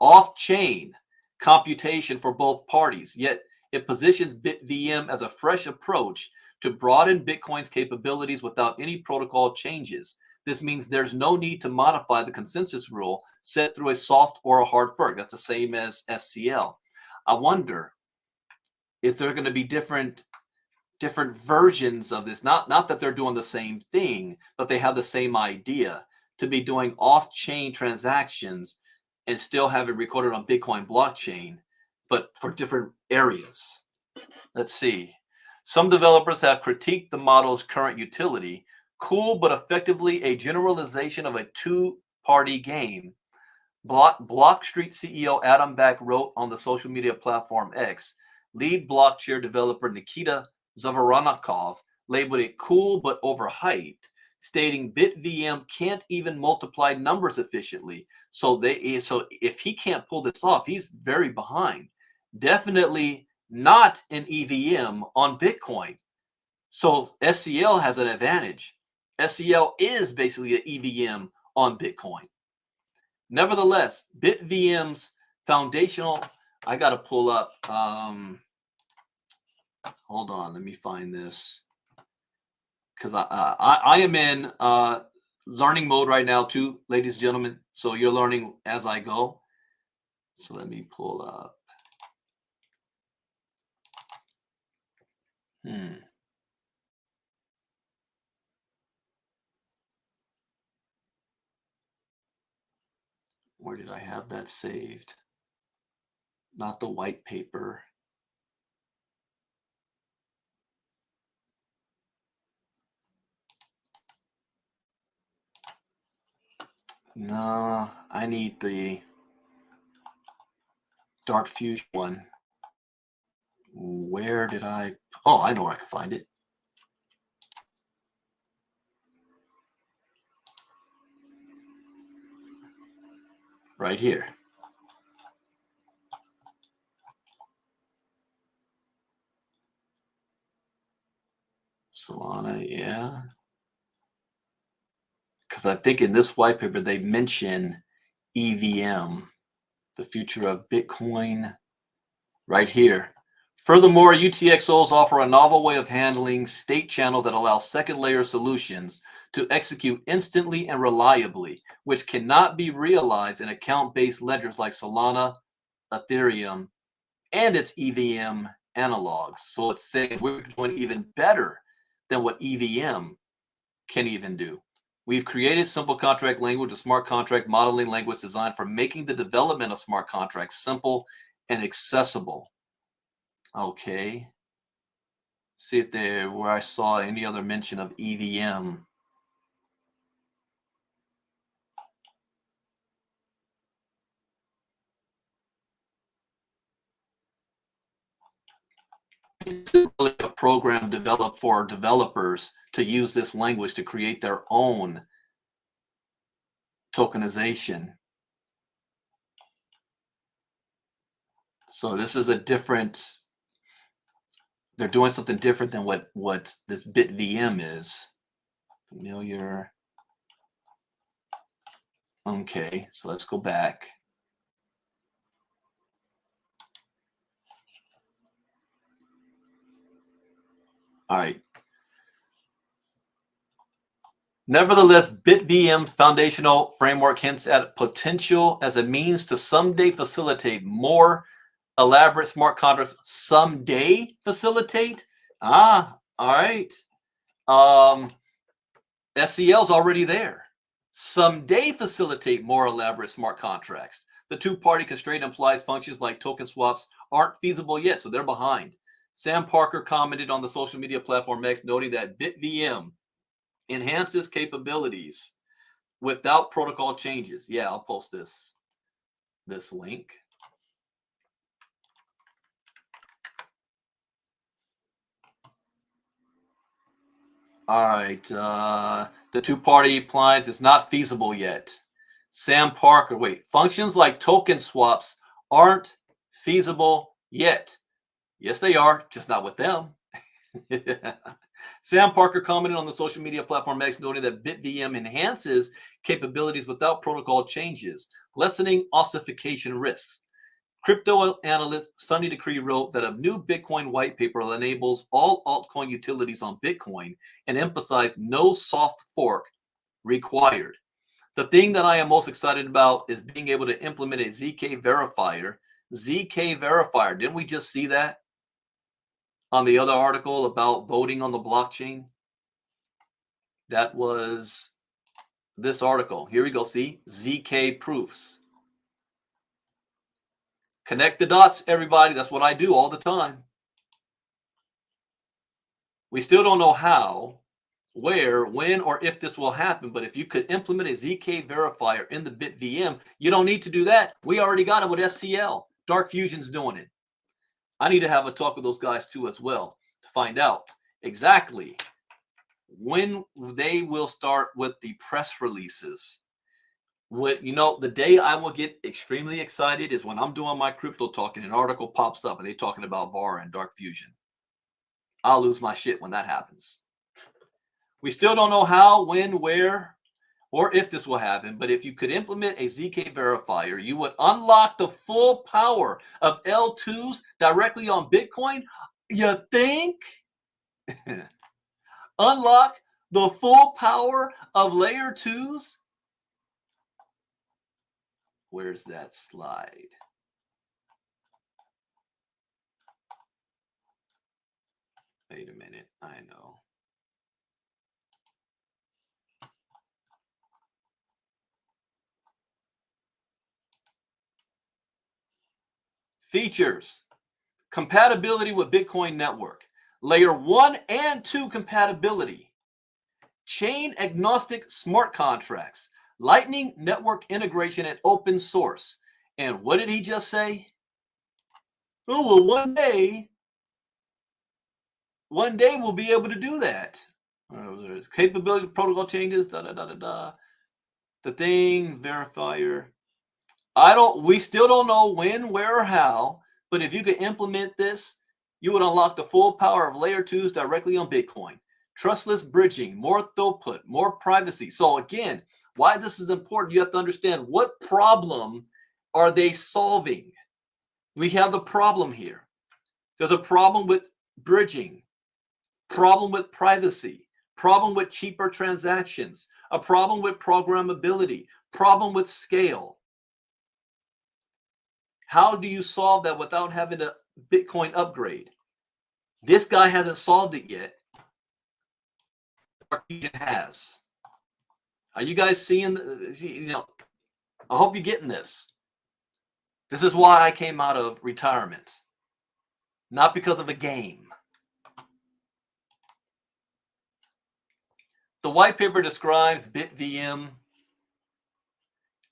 off-chain computation for both parties, yet it positions BitVM as a fresh approach to broaden Bitcoin's capabilities without any protocol changes. This means there's no need to modify the consensus rule set through a soft or a hard fork. That's the same as SCL. I wonder if there are going to be different versions of this. Not that they're doing the same thing, but they have the same idea to be doing off-chain transactions and still have it recorded on Bitcoin blockchain, but for different areas. Let's see. Some developers have critiqued the model's current utility. Cool, but effectively a generalization of a two-party game. Blockstreet CEO Adam Back wrote on the social media platform X. Lead Blockchair developer Nikita Zavaronkov labeled it cool but overhyped, stating BitVM can't even multiply numbers efficiently. So if he can't pull this off, he's very behind. Definitely not an EVM on Bitcoin. So SCL has an advantage. SCL is basically an EVM on Bitcoin. Nevertheless, BitVM's foundational, I got to pull up, hold on, let me find this. Because I am in learning mode right now too, ladies and gentlemen. So you're learning as I go. So let me pull up. Where did I have that saved? Not the white paper. No, I need the Dark Fusion one. Where did I? Oh, I know where I can find it. Right here. Solana, yeah. Because I think in this white paper they mention EVM, the future of Bitcoin, right here. Furthermore, UTXOs offer a novel way of handling state channels that allow second layer solutions to execute instantly and reliably, which cannot be realized in account-based ledgers like Solana, Ethereum, and its EVM analogs. So it's saying we're doing even better than what EVM can even do. We've created simple contract language, a smart contract modeling language designed for making the development of smart contracts simple and accessible. Okay. See if there where I saw any other mention of EVM. It's really a program developed for developers to use this language to create their own tokenization. So this is a different, they're doing something different than what this BitVM is. Familiar. Okay, so let's go back. All right. Nevertheless, BitVM's foundational framework hints at potential as a means to someday facilitate more elaborate smart contracts. Someday facilitate? All right. SCL's already there. Someday facilitate more elaborate smart contracts. The two-party constraint implies functions like token swaps aren't feasible yet, so they're behind. Sam Parker commented on the social media platform X, noting that BitVM enhances capabilities without protocol changes. Yeah, I'll post this link. All right, the two-party appliance is not feasible yet. Sam Parker, wait, functions like token swaps aren't feasible yet. Yes, they are, just not with them. Sam Parker commented on the social media platform X, noting that BitVM enhances capabilities without protocol changes, lessening ossification risks. Crypto analyst Sunny Decree wrote that a new Bitcoin white paper enables all altcoin utilities on Bitcoin and emphasized no soft fork required. The thing that I am most excited about is being able to implement a ZK verifier. ZK verifier, didn't we just see that on the other article about voting on the blockchain? That was this article. Here we go. See, ZK proofs. Connect the dots, everybody. That's what I do all the time. We still don't know how, where, when, or if this will happen. But if you could implement a ZK verifier in the BitVM, you don't need to do that. We already got it with SCL. Dark Fusion's doing it. I need to have a talk with those guys too as well to find out exactly when they will start with the press releases. What, you know, the day I will get extremely excited is when I'm doing my crypto talk and an article pops up and they're talking about VAR and Dark Fusion. I'll lose my shit when that happens. We still don't know how, when, where, or if this will happen, but if you could implement a ZK verifier, you would unlock the full power of L2s directly on Bitcoin. You think? Unlock the full power of layer 2s? Where's that slide? Wait a minute. I know. Features. Compatibility with Bitcoin network. Layer 1 and 2 compatibility. Chain agnostic smart contracts. Lightning network integration and open source. And what did he just say? Oh, well, one day we'll be able to do that. Capability protocol changes. The thing verifier. We still don't know when, where, or how, but if you could implement this, you would unlock the full power of layer 2s directly on Bitcoin. Trustless bridging, more throughput, more privacy. So again, why this is important, you have to understand what problem are they solving. We have the problem here. There's a problem with bridging, problem with privacy, problem with cheaper transactions, a problem with programmability, problem with scale. How do you solve that without having a Bitcoin upgrade? This guy hasn't solved it yet. Dark has. Are you guys seeing? I hope you're getting this. This is why I came out of retirement, not because of a game. The white paper describes BitVM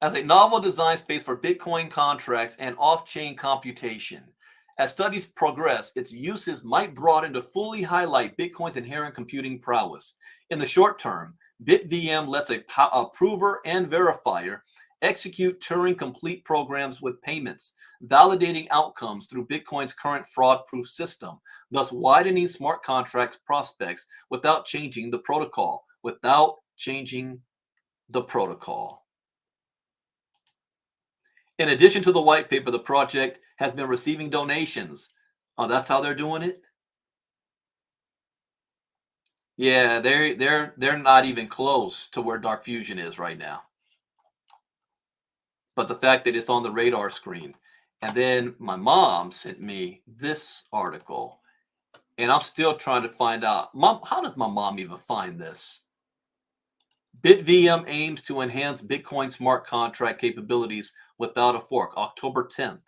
as a novel design space for Bitcoin contracts and off-chain computation. As studies progress, its uses might broaden to fully highlight Bitcoin's inherent computing prowess. In the short term, BitVM lets a prover and verifier execute Turing-complete programs with payments, validating outcomes through Bitcoin's current fraud-proof system, thus widening smart contract prospects without changing the protocol. In addition to the white paper, the project has been receiving donations. Oh, that's how they're doing it? Yeah, they're not even close to where Dark Fusion is right now. But the fact that it's on the radar screen. And then my mom sent me this article, and I'm still trying to find out. Mom, how does my mom even find this? BitVM aims to enhance Bitcoin smart contract capabilities without a fork, October 10th.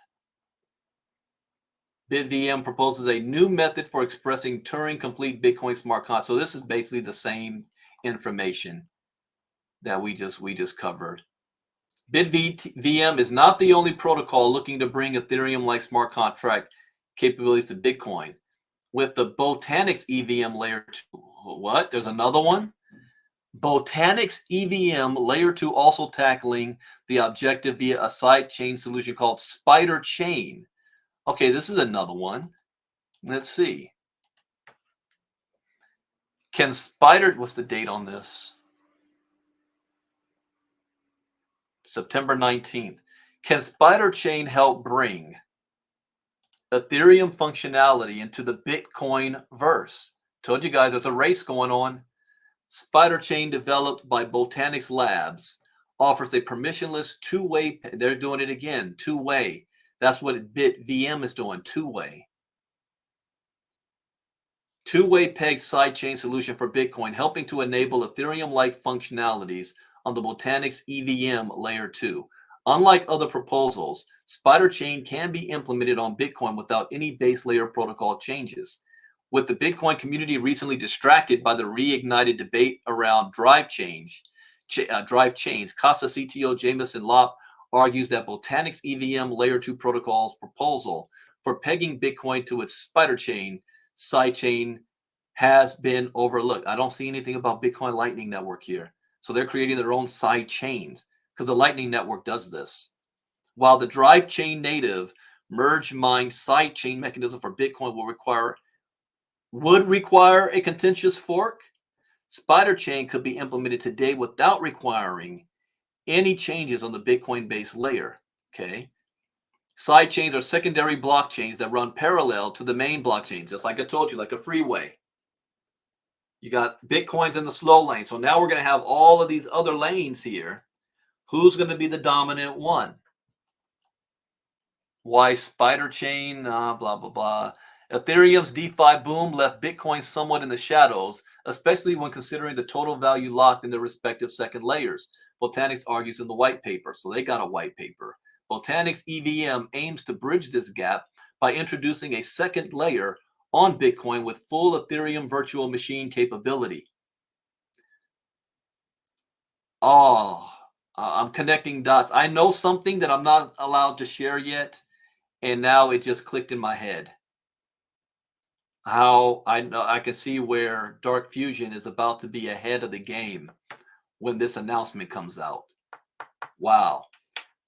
BitVM proposes a new method for expressing Turing-complete Bitcoin smart contracts. So this is basically the same information that we just covered. BitVM is not the only protocol looking to bring Ethereum-like smart contract capabilities to Bitcoin. With the Botanics EVM layer 2, what? There's another one? Botanics EVM layer 2 also tackling the objective via a sidechain solution called Spider Chain. Okay, this is another one. Let's see. Can Spider, what's the date on this? September 19th. Can Spider Chain help bring Ethereum functionality into the Bitcoin verse? Told you guys there's a race going on. Spider Chain, developed by Botanics Labs, offers a permissionless two-way. They're doing it again, two-way. That's what BitVM is doing, two-way. Two-way pegged sidechain solution for Bitcoin, helping to enable Ethereum-like functionalities on the Botanics EVM layer 2. Unlike other proposals, Spider Chain can be implemented on Bitcoin without any base layer protocol changes. With the Bitcoin community recently distracted by the reignited debate around drive chains, Casa CTO Jameson Lopp argues that Botanics EVM layer 2 protocol's proposal for pegging Bitcoin to its Spider Chain sidechain has been overlooked. I don't see anything about Bitcoin Lightning Network here. So they're creating their own side chains because the Lightning Network does this. While the drive chain native merge mine side chain mechanism for Bitcoin will require would require a contentious fork. Spider Chain could be implemented today without requiring any changes on the Bitcoin base layer. Okay. Side chains are secondary blockchains that run parallel to the main blockchains, just like I told you, like a freeway. You got Bitcoins in the slow lane. So now we're going to have all of these other lanes here. Who's going to be the dominant one? Why Spider Chain? Blah, blah, blah. Ethereum's DeFi boom left Bitcoin somewhat in the shadows, especially when considering the total value locked in their respective second layers. Botanics argues in the white paper. So they got a white paper. Botanics EVM aims to bridge this gap by introducing a second layer on Bitcoin with full Ethereum virtual machine capability. Oh, I'm connecting dots. I know something that I'm not allowed to share yet, and now it just clicked in my head. How I know I can see where Dark Fusion is about to be ahead of the game when this announcement comes out. Wow.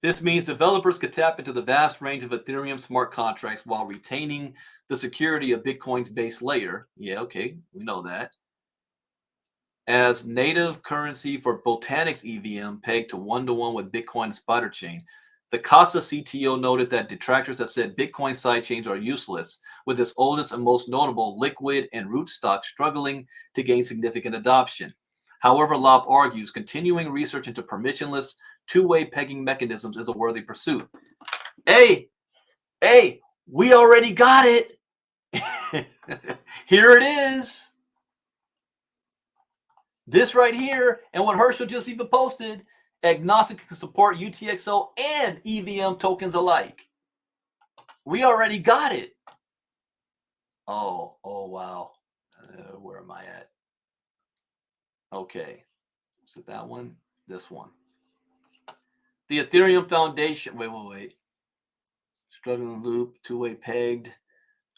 This means developers could tap into the vast range of Ethereum smart contracts while retaining the security of Bitcoin's base layer. Yeah, okay, we know that. As native currency for Botanics EVM pegged to 1-to-1 with Bitcoin and Spider Chain. The CASA CTO noted that detractors have said Bitcoin sidechains are useless, with its oldest and most notable, Liquid and Rootstock, struggling to gain significant adoption. However, Lob argues continuing research into permissionless two-way pegging mechanisms is a worthy pursuit. Hey, we already got it. Here it is. This right here, and what Herschel just even posted, agnostic can support UTXO and EVM tokens alike. We already got it. Oh wow. Where am I at? Okay. Is it that one? This one. The Ethereum Foundation. Wait. Struggling loop, two-way pegged.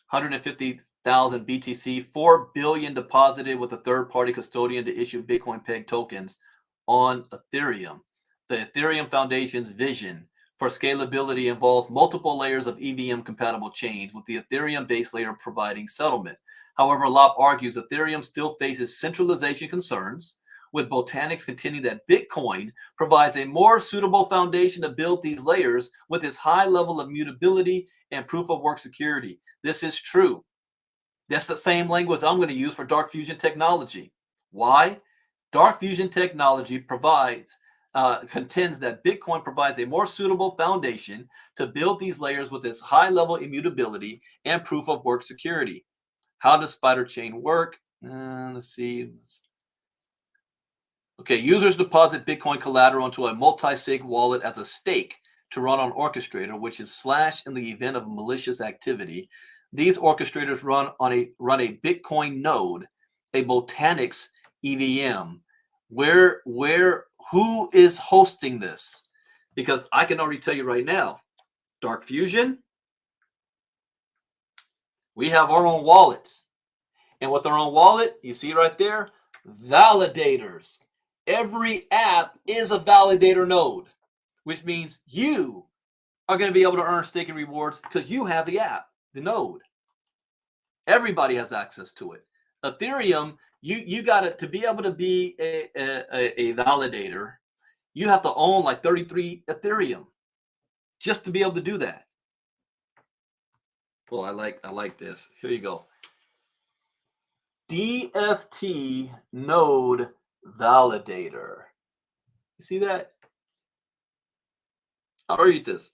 150,000 BTC, 4 billion deposited with a third-party custodian to issue Bitcoin peg tokens on Ethereum. The Ethereum Foundation's vision for scalability involves multiple layers of EVM-compatible chains, with the Ethereum base layer providing settlement. However, Lop argues Ethereum still faces centralization concerns, with Botanics contending that Bitcoin provides a more suitable foundation to build these layers with its high level of mutability and proof-of-work security. This is true. That's the same language I'm going to use for Dark Fusion technology. Why? Dark Fusion technology contends that Bitcoin provides a more suitable foundation to build these layers with its high level immutability and proof of work security. How does Spider Chain work? Let's see. Okay, users deposit Bitcoin collateral into a multi-sig wallet as a stake to run on Orchestrator, which is slashed in the event of malicious activity. These orchestrators run a Bitcoin node, a Botanics EVM. Who is hosting this? Because I can already tell you right now, Dark Fusion, we have our own wallets. And with our own wallet, you see right there, validators. Every app is a validator node, which means you are going to be able to earn staking rewards because you have the app, the node. Everybody has access to it. Ethereum, you got it to be able to be a validator. You have to own like 33 Ethereum just to be able to do that. Well, I like this. Here you go. DFT node validator. You see that? I'll read this.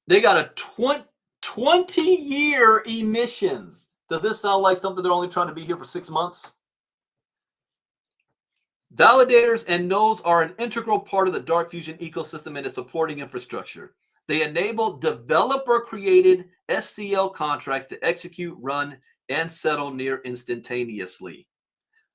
They got a 20-year emissions. Does this sound like something they're only trying to be here for 6 months? Validators and nodes are an integral part of the Dark Fusion ecosystem and its supporting infrastructure. They enable developer-created SCL contracts to execute, run, and settle near instantaneously.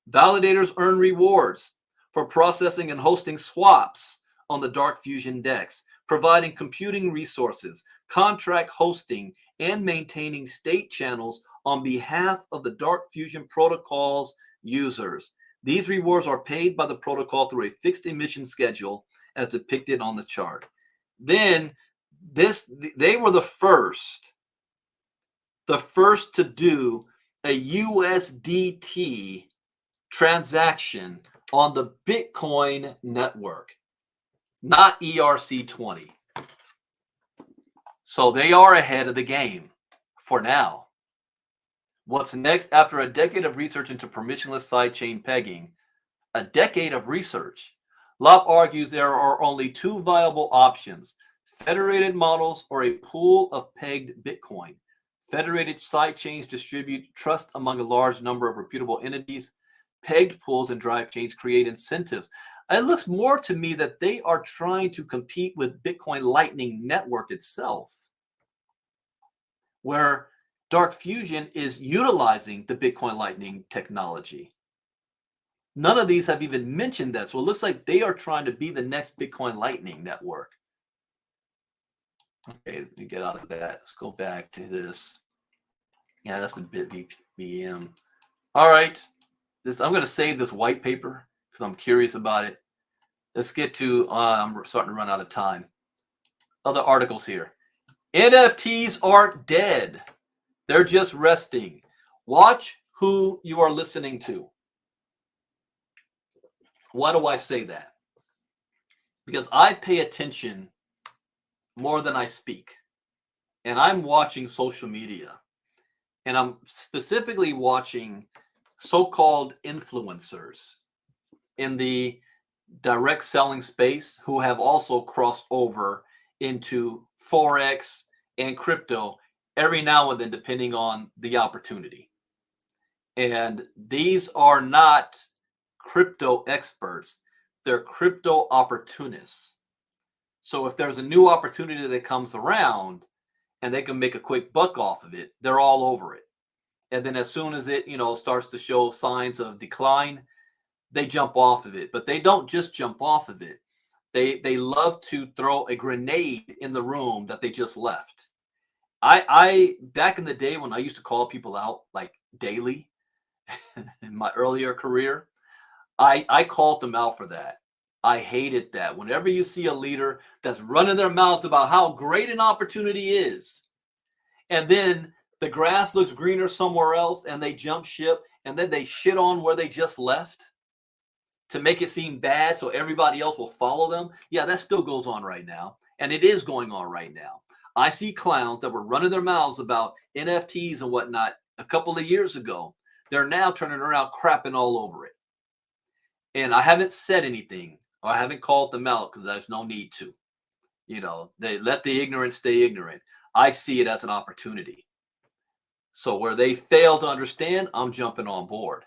Validators earn rewards for processing and hosting swaps on the Dark Fusion DEX, providing computing resources, contract hosting, and maintaining state channels on behalf of the Dark Fusion protocol's users. These rewards are paid by the protocol through a fixed emission schedule as depicted on the chart. Then they were the first the first to do a USDT transaction on the Bitcoin network, not ERC20. So they are ahead of the game for now. What's next? After a decade of research into permissionless sidechain pegging, a decade of research, Lopp argues there are only two viable options: federated models or a pool of pegged Bitcoin. Federated sidechains distribute trust among a large number of reputable entities. Pegged pools and drive chains create incentives. It looks more to me that they are trying to compete with Bitcoin Lightning Network itself, where Dark Fusion is utilizing the Bitcoin Lightning technology. None of these have even mentioned that. So it looks like they are trying to be the next Bitcoin Lightning Network. Okay, let me get out of that. Let's go back to this. Yeah, that's the BitVM. All right. I'm going to save this white paper because I'm curious about it. Let's get to, I'm starting to run out of time. Other articles here. NFTs aren't dead. They're just resting. Watch who you are listening to. Why do I say that? Because I pay attention more than I speak. And I'm watching social media. And I'm specifically watching so-called influencers in the direct selling space who have also crossed over into Forex and crypto every now and then, depending on the opportunity. And these are not crypto experts. They're crypto opportunists. So if there's a new opportunity that comes around and they can make a quick buck off of it, they're all over it. And then as soon as it, starts to show signs of decline, they jump off of it. But they don't just jump off of it. They love to throw a grenade in the room that they just left. I back in the day when I used to call people out like daily in my earlier career, I called them out for that. I hated that. Whenever you see a leader that's running their mouths about how great an opportunity is, and then the grass looks greener somewhere else and they jump ship and then they shit on where they just left to make it seem bad so everybody else will follow them. Yeah, that still goes on right now. And it is going on right now. I see clowns that were running their mouths about NFTs and whatnot a couple of years ago. They're now turning around crapping all over it. And I haven't said anything, or I haven't called them out because there's no need to. They let the ignorant stay ignorant. I see it as an opportunity. So where they fail to understand, I'm jumping on board.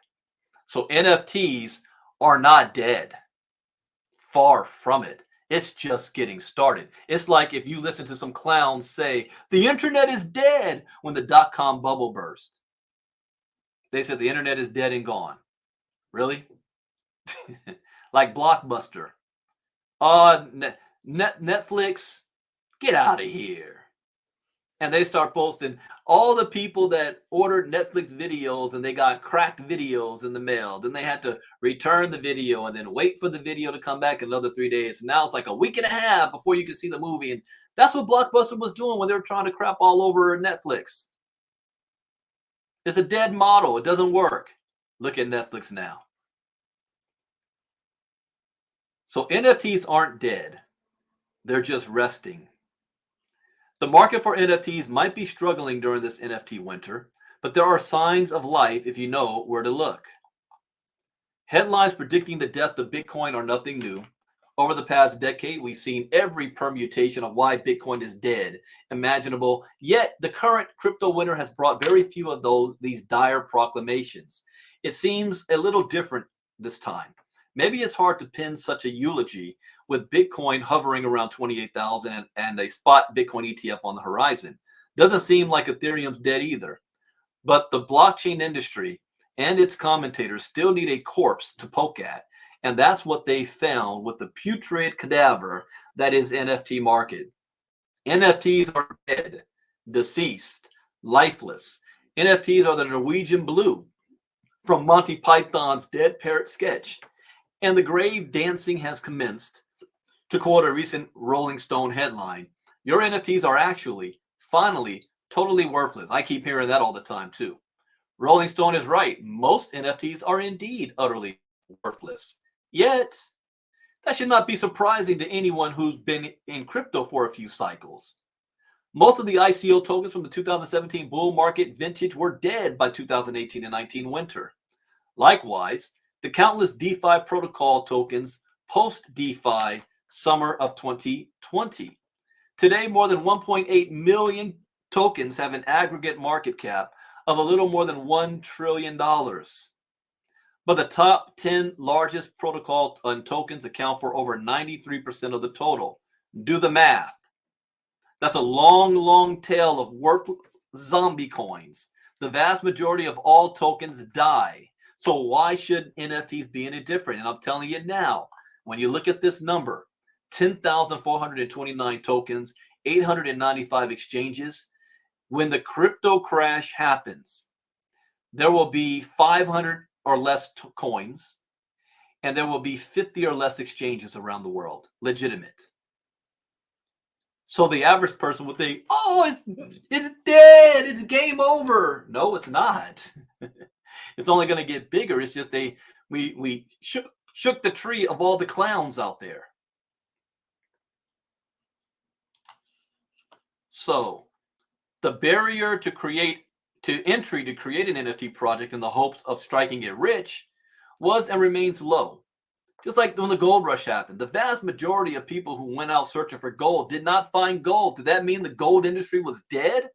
So NFTs are not dead. Far from it. It's just getting started. It's like if you listen to some clowns say, the internet is dead when the dot-com bubble burst. They said the internet is dead and gone. Really? Like Blockbuster. Netflix, get out of here. And they start posting all the people that ordered Netflix videos and they got cracked videos in the mail. Then they had to return the video and then wait for the video to come back another 3 days. And now it's like a week and a half before you can see the movie. And that's what Blockbuster was doing when they were trying to crap all over Netflix. It's a dead model. It doesn't work. Look at Netflix now. So NFTs aren't dead. They're just resting. The market for NFTs might be struggling during this NFT winter, but there are signs of life if you know where to look. Headlines predicting the death of Bitcoin are nothing new. Over the past decade, we've seen every permutation of why Bitcoin is dead imaginable, yet the current crypto winter has brought very few of these dire proclamations. It seems a little different this time. Maybe it's hard to pin such a eulogy with Bitcoin hovering around 28,000 and a spot Bitcoin ETF on the horizon. Doesn't seem like Ethereum's dead either. But the blockchain industry and its commentators still need a corpse to poke at. And that's what they found with the putrid cadaver that is NFT market. NFTs are dead, deceased, lifeless. NFTs are the Norwegian blue from Monty Python's Dead Parrot sketch. And the grave dancing has commenced. To quote a recent Rolling Stone headline, your NFTs are actually, finally, Totally worthless. I keep hearing that all the time too. Rolling Stone is right. Most NFTs are indeed utterly worthless. Yet, that should not be surprising to anyone who's been in crypto for a few cycles. Most of the ICO tokens from the 2017 bull market vintage were dead by 2018 and 19 winter. Likewise, the countless DeFi protocol tokens post DeFi summer of 2020. Today, more than 1.8 million tokens have an aggregate market cap of a little more than $1 trillion. But the top 10 largest protocol tokens account for over 93% of the total. Do the math. That's a long, long tail of worthless zombie coins. The vast majority of all tokens die. So why should NFTs be any different? And I'm telling you now, when you look at this number, 10,429 tokens, 895 exchanges, when the crypto crash happens, there will be 500 or less coins, and there will be 50 or less exchanges around the world, legitimate. So the average person would think, oh, it's dead, it's game over. No, it's not. It's only going to get bigger. It's just we shook the tree of all the clowns out there. So the barrier to entry to create an NFT project in the hopes of striking it rich was and remains low. Just like when the gold rush happened, the vast majority of people who went out searching for gold did not find gold. Did that mean the gold industry was dead?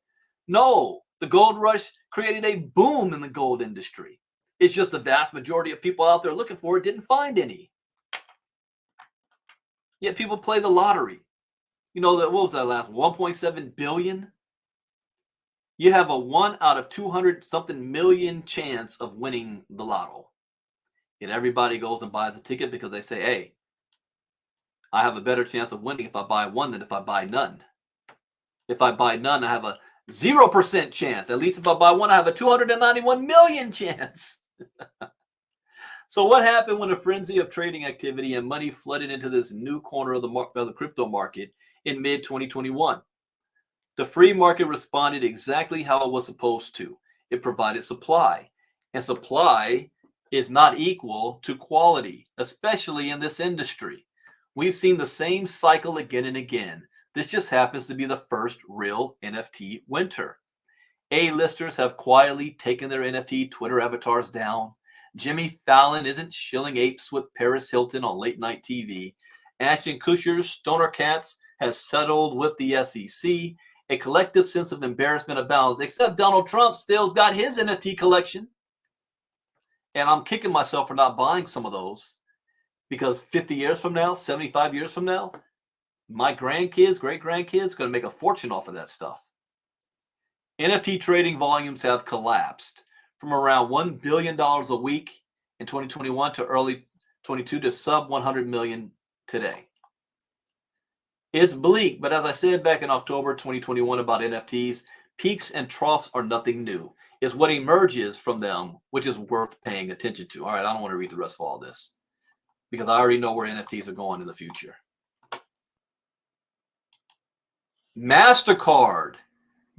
No, the gold rush created a boom in the gold industry. It's just the vast majority of people out there looking for it didn't find any. Yet people play the lottery. You know, what was that last 1.7 billion? You have a 1 out of 200 something million chance of winning the lotto. And everybody goes and buys a ticket because they say, hey, I have a better chance of winning if I buy one than if I buy none. If I buy none, I have a 0% chance. At least if I buy one, I have a 291 million chance. So what happened when a frenzy of trading activity and money flooded into this new corner of the crypto market in mid-2021? The free market responded exactly how it was supposed to. It provided supply. And supply is not equal to quality, especially in this industry. We've seen the same cycle again and again. This just happens to be the first real NFT winter. A-listers have quietly taken their NFT Twitter avatars down. Jimmy Fallon isn't shilling apes with Paris Hilton on late night TV. Ashton Kutcher's Stoner Cats has settled with the SEC. A collective sense of embarrassment abounds, except Donald Trump still's got his NFT collection. And I'm kicking myself for not buying some of those, because 50 years from now, 75 years from now, my grandkids, great-grandkids, going to make a fortune off of that stuff. NFT trading volumes have collapsed from around $1 billion a week in 2021 to early 22 to sub 100 million today. It's bleak, but as I said back in October 2021 about NFTs, peaks and troughs are nothing new. It's what emerges from them, which is worth paying attention to. All right, I don't want to read the rest of all this because I already know where NFTs are going in the future. Mastercard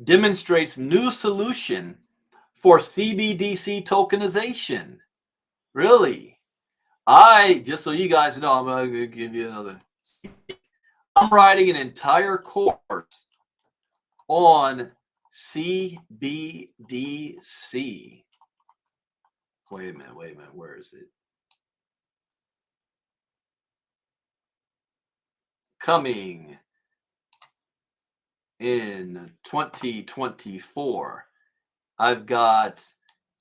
demonstrates new solution for CBDC tokenization. Really? Just so you guys know, I'm going to give you another. I'm writing an entire course on CBDC. Wait a minute. Where is it? Coming in 2024. I've got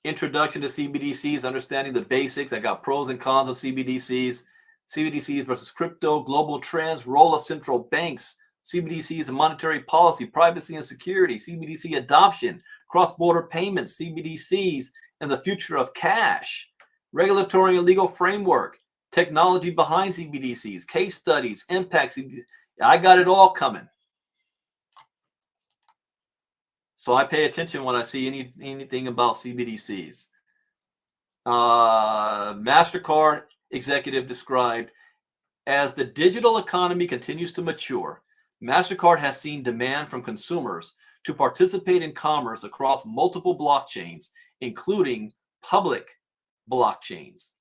introduction to CBDCs, understanding the basics. I got pros and cons of CBDCs, CBDCs versus crypto, global trends, role of central banks, CBDCs and monetary policy, privacy and security, CBDC adoption, cross-border payments, CBDCs and the future of cash, regulatory and legal framework, technology behind CBDCs, case studies, impact CBDCs. I got it all coming. So I pay attention when I see anything about CBDCs. Mastercard executive described, as the digital economy continues to mature, Mastercard has seen demand from consumers to participate in commerce across multiple blockchains, including public blockchains.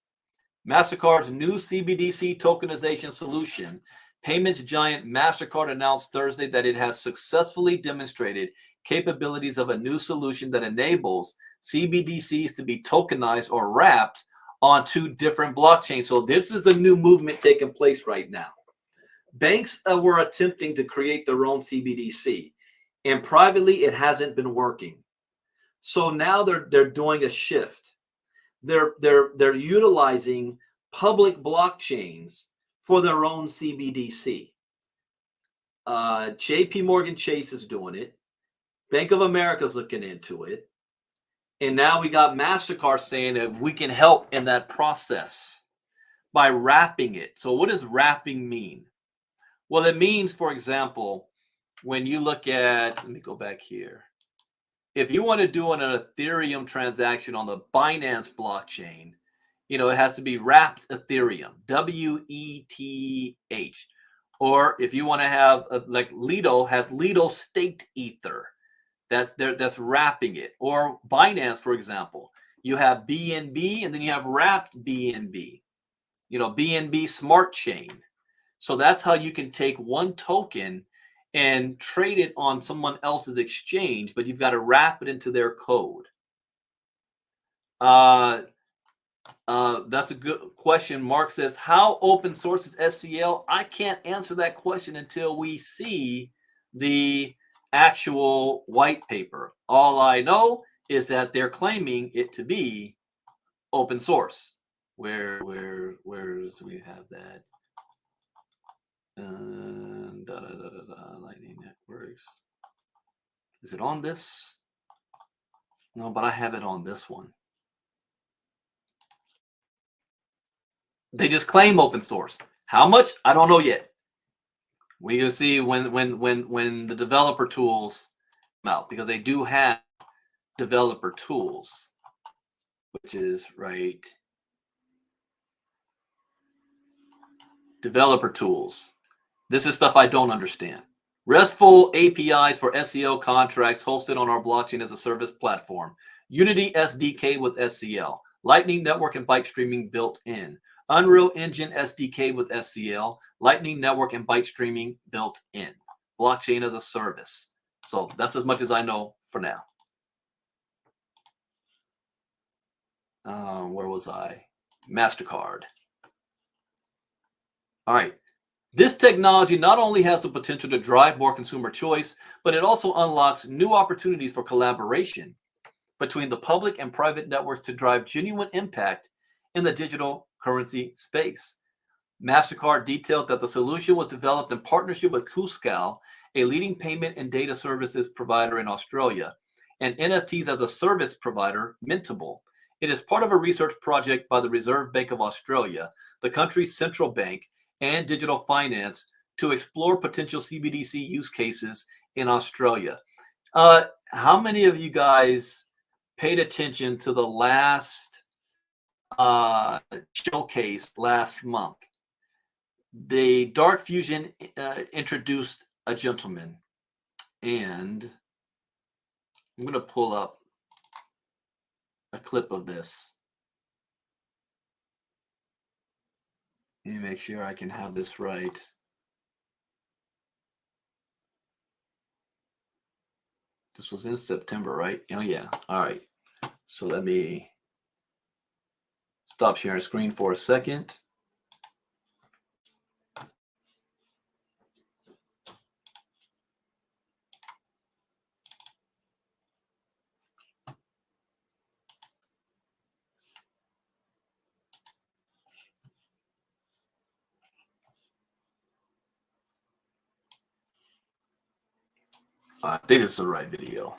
Mastercard's new CBDC tokenization solution, payments giant Mastercard announced Thursday that it has successfully demonstrated capabilities of a new solution that enables CBDCs to be tokenized or wrapped onto different blockchains. So this is a new movement taking place right now. Banks were attempting to create their own CBDC, and privately it hasn't been working. So now they're doing a shift. They're utilizing public blockchains for their own CBDC. JP Morgan Chase is doing it. Bank of America is looking into it. And now we got MasterCard saying that we can help in that process by wrapping it. So what does wrapping mean? Well, it means, for example, when you look at, let me go back here. If you want to do an Ethereum transaction on the Binance blockchain, it has to be wrapped Ethereum, WETH. Or if you want to have, like Lido has Lido staked Ether, that's wrapping it. Or Binance, for example, you have BNB and then you have wrapped BNB, BNB Smart Chain. So that's how you can take one token and trade it on someone else's exchange, but you've got to wrap it into their code. That's a good question. Mark says, how open source is SCL? I can't answer that question until we see the actual white paper. All I know is that they're claiming it to be open source. Where do we have that? Lightning Networks. Is it on this? No, but I have it on this one. They just claim open source. How much? I don't know yet. We will see when the developer tools come out, because they do have developer tools, which is right. Developer tools. This is stuff I don't understand. RESTful APIs for SEL contracts hosted on our blockchain as a service platform. Unity SDK with SCL. Lightning Network and byte streaming built in. Unreal Engine SDK with SCL. Lightning Network and byte streaming built in. Blockchain as a service. So that's as much as I know for now. Where was I? Mastercard. All right. This technology not only has the potential to drive more consumer choice, but it also unlocks new opportunities for collaboration between the public and private networks to drive genuine impact in the digital currency space. Mastercard detailed that the solution was developed in partnership with Cuscal, a leading payment and data services provider in Australia, and NFTs as a service provider, Mintable. It is part of a research project by the Reserve Bank of Australia, the country's central bank, and digital finance to explore potential CBDC use cases in Australia. How many of you guys paid attention to the last showcase last month? The Dark Fusion introduced a gentleman, and I'm going to pull up a clip of this. Let me make sure I can have this right. This was in September, right? Oh, yeah. All right. So let me stop sharing screen for a second. I think it's the right video.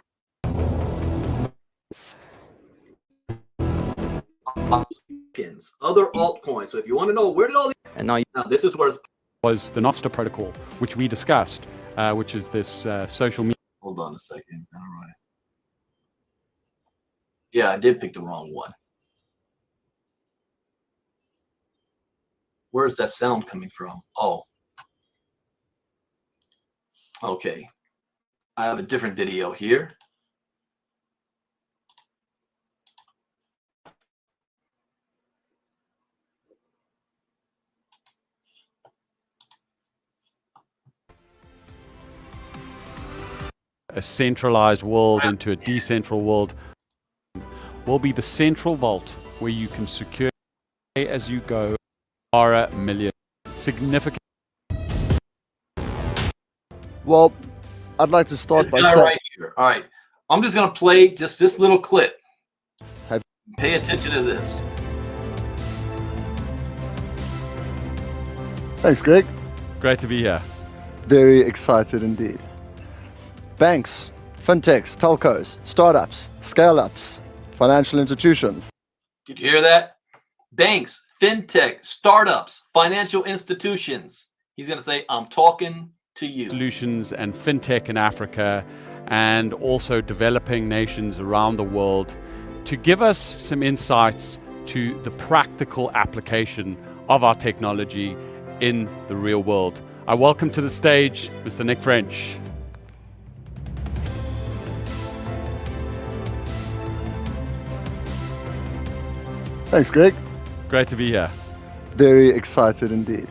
Other altcoins. So if you want to know where did all these, and now this is where it's was the Nostr protocol, which we discussed, which is this social media. Hold on a second. All right. Yeah, I did pick the wrong one. Where's that sound coming from? Oh. Okay. I have a different video here. A centralized world into a decentral world will be the central vault where you can secure pay as you go $1 million. Significant. Well, I'd like to start This by guy saying, right here. All right. I'm just going to play just this little clip. Have- Pay attention to this. thanks, Greg. Great to be here. Very excited indeed. Banks, fintechs, telcos, startups, scale-ups, financial institutions. Did you hear that? Banks, fintech, startups, financial institutions. He's going to say, I'm talking to you. Solutions and fintech in Africa and also developing nations around the world to give us some insights to the practical application of our technology in the real world. I welcome to the stage Mr. Nick French. Thanks, Greg. Great to be here. Very excited indeed.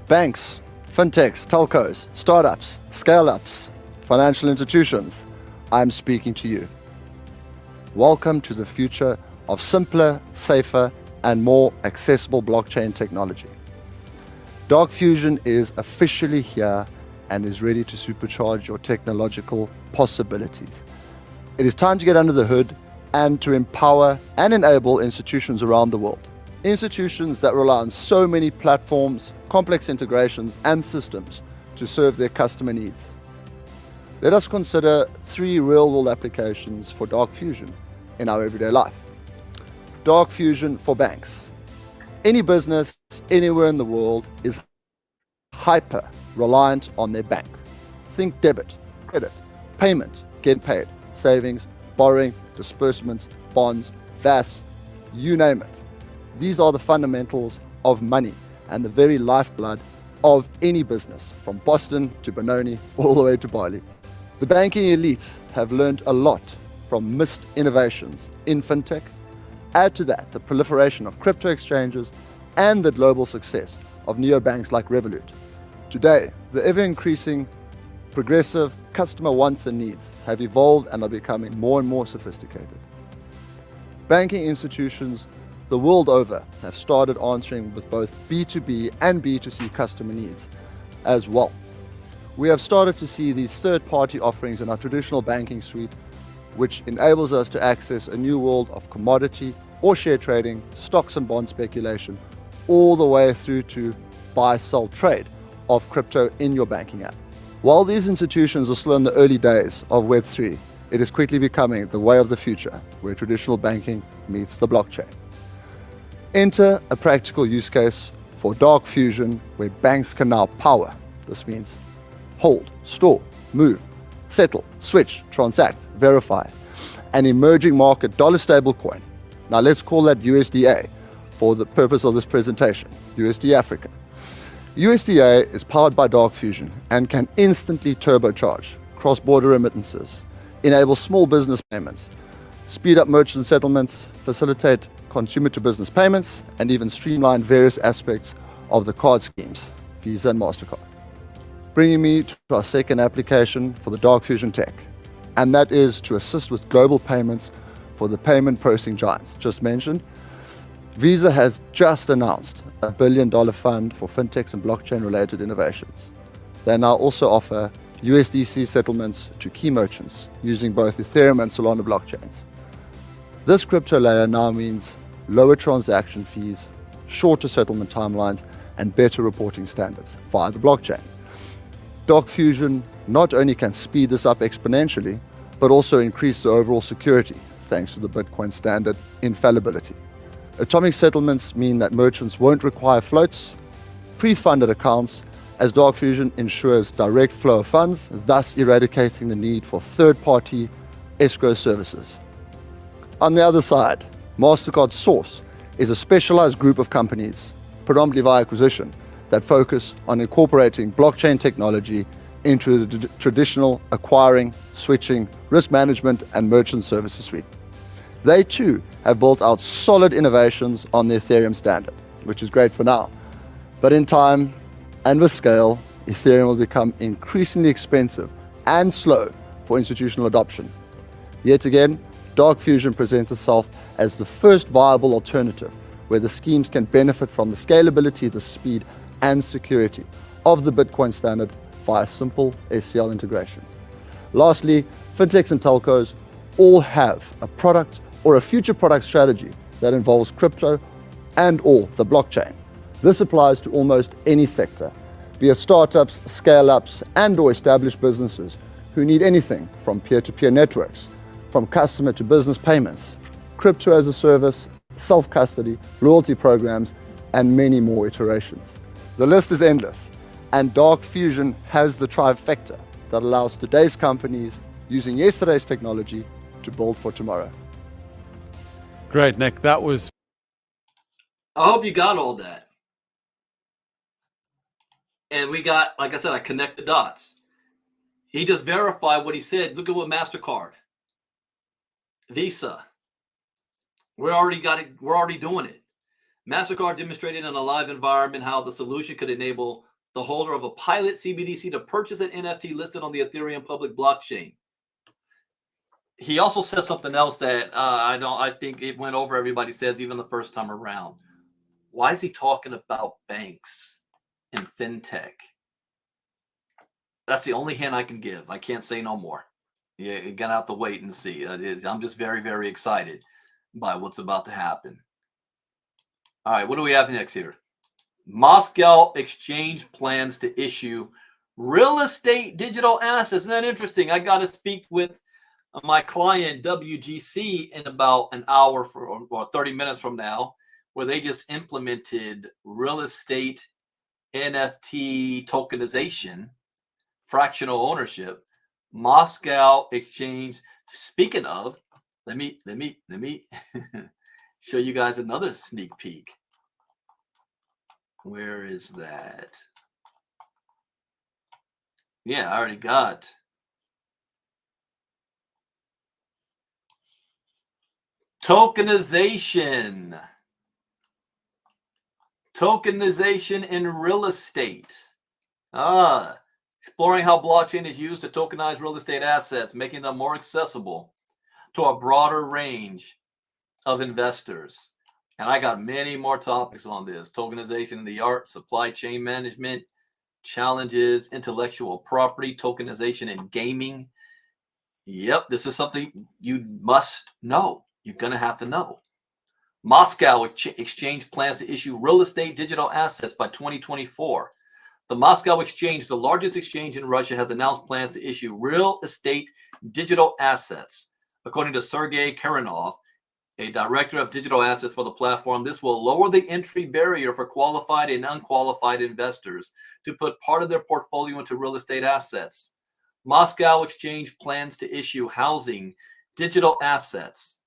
Banks, fintechs, telcos, startups, scale-ups, financial institutions. I'm speaking to you. Welcome to the future of simpler, safer, and more accessible blockchain technology. Dark Fusion is officially here and is ready to supercharge your technological possibilities. It is time to get under the hood and to empower and enable institutions around the world. Institutions that rely on so many platforms, complex integrations, and systems to serve their customer needs. Let us consider 3 real-world applications for Dark Fusion in our everyday life. Dark Fusion for banks. Any business anywhere in the world is hyper reliant on their bank. Think debit, credit, payment, get paid, savings, borrowing, disbursements, bonds, VAS, you name it. These are the fundamentals of money and the very lifeblood of any business, from Boston to Benoni, all the way to Bali. The banking elite have learned a lot from missed innovations in fintech. Add to that the proliferation of crypto exchanges and the global success of neobanks like Revolut. Today, the ever-increasing progressive customer wants and needs have evolved and are becoming more and more sophisticated. Banking institutions the world over have started answering with both B2B and B2C customer needs as well. We have started to see these third-party offerings in our traditional banking suite, which enables us to access a new world of commodity or share trading, stocks and bond speculation, all the way through to buy, sell, trade of crypto in your banking app. While these institutions are still in the early days of Web3, it is quickly becoming the way of the future, where traditional banking meets the blockchain. Enter a practical use case for Dark Fusion, where banks can now power. This means hold, store, move, settle, switch, transact, verify, an emerging market dollar stablecoin. Now let's call that USDA for the purpose of this presentation, USD Africa. USDA is powered by Dark Fusion and can instantly turbocharge cross-border remittances, enable small business payments, speed up merchant settlements, facilitate consumer-to-business payments, and even streamline various aspects of the card schemes, Visa and Mastercard. Bringing me to our second application for the Dark Fusion tech, and that is to assist with global payments for the payment processing giants just mentioned. Visa has just announced a $1 billion fund for fintechs and blockchain-related innovations. They now also offer USDC settlements to key merchants using both Ethereum and Solana blockchains. This crypto layer now means lower transaction fees, shorter settlement timelines, and better reporting standards via the blockchain. Dark Fusion not only can speed this up exponentially, but also increase the overall security thanks to the Bitcoin standard infallibility. Atomic settlements mean that merchants won't require floats, pre-funded accounts, as Dark Fusion ensures direct flow of funds, thus eradicating the need for third-party escrow services. On the other side, Mastercard Source is a specialized group of companies, predominantly via acquisition, that focus on incorporating blockchain technology into the traditional acquiring, switching, risk management, and merchant services suite. They too have built out solid innovations on the Ethereum standard, which is great for now. But in time and with scale, Ethereum will become increasingly expensive and slow for institutional adoption. Yet again, Dark Fusion presents itself as the first viable alternative where the schemes can benefit from the scalability, the speed, and security of the Bitcoin standard via simple SCL integration. Lastly, fintechs and telcos all have a product or a future product strategy that involves crypto and or the blockchain. This applies to almost any sector, be it startups, scale-ups, and or established businesses who need anything from peer-to-peer networks, from customer to business payments, crypto as a service, self-custody, loyalty programs, and many more iterations. The list is endless, and Dark Fusion has the trifecta that allows today's companies using yesterday's technology to build for tomorrow. Great, Nick. That was... I hope you got all that. And we got, like I said, I connect the dots. He just verified what he said. Look at what Mastercard, Visa, we're already doing it. Mastercard demonstrated in a live environment how the solution could enable the holder of a pilot CBDC to purchase an NFT listed on the Ethereum public blockchain. He also said something else that I think it went over everybody's heads even the first time around. Why is he talking about banks and fintech? That's the only hint I can give. I can't say no more. You're gonna have to wait and see. I'm just very, very excited by what's about to happen. All right, what do we have next here? Moscow Exchange plans to issue real estate digital assets. Isn't that interesting? I got to speak with my client WGC in about an hour or 30 minutes from now, where they just implemented real estate NFT tokenization, fractional ownership. Moscow Exchange. Speaking of, let me show you guys another sneak peek. Where is that? Yeah, I already got. Tokenization. Tokenization in real estate. Exploring how blockchain is used to tokenize real estate assets, making them more accessible to a broader range of investors. And I got many more topics on this. Tokenization in the art, supply chain management, challenges, intellectual property, tokenization in gaming. Yep, this is something you must know. You're going to have to know. Moscow Exchange plans to issue real estate digital assets by 2024. The Moscow Exchange, the largest exchange in Russia, has announced plans to issue real estate digital assets. According to Sergei Karanov, a director of digital assets for the platform, this will lower the entry barrier for qualified and unqualified investors to put part of their portfolio into real estate assets. Moscow Exchange plans to issue housing digital assets.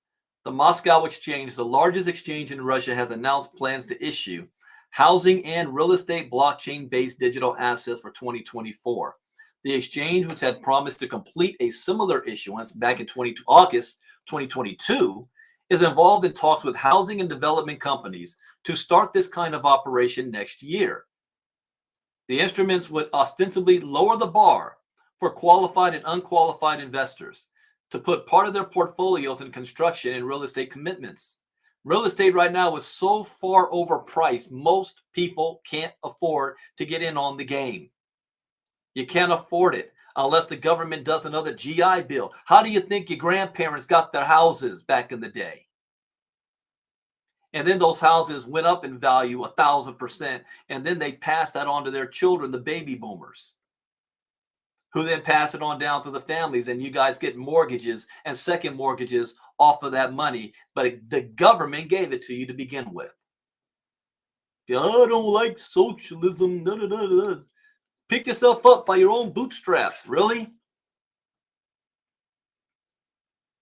The Moscow Exchange, the largest exchange in Russia, has announced plans to issue housing and real estate blockchain-based digital assets for 2024. The exchange, which had promised to complete a similar issuance back in August 2022, is involved in talks with housing and development companies to start this kind of operation next year. The instruments would ostensibly lower the bar for qualified and unqualified investors to put part of their portfolios in construction and real estate commitments. Real estate right now is so far overpriced, most people can't afford to get in on the game. You can't afford it unless the government does another GI Bill. How do you think your grandparents got their houses back in the day? And then those houses went up in value 1,000%, and then they passed that on to their children, the baby boomers, who then pass it on down to the families, and you guys get mortgages and second mortgages off of that money, but the government gave it to you to begin with. I don't like socialism. Pick yourself up by your own bootstraps. Really?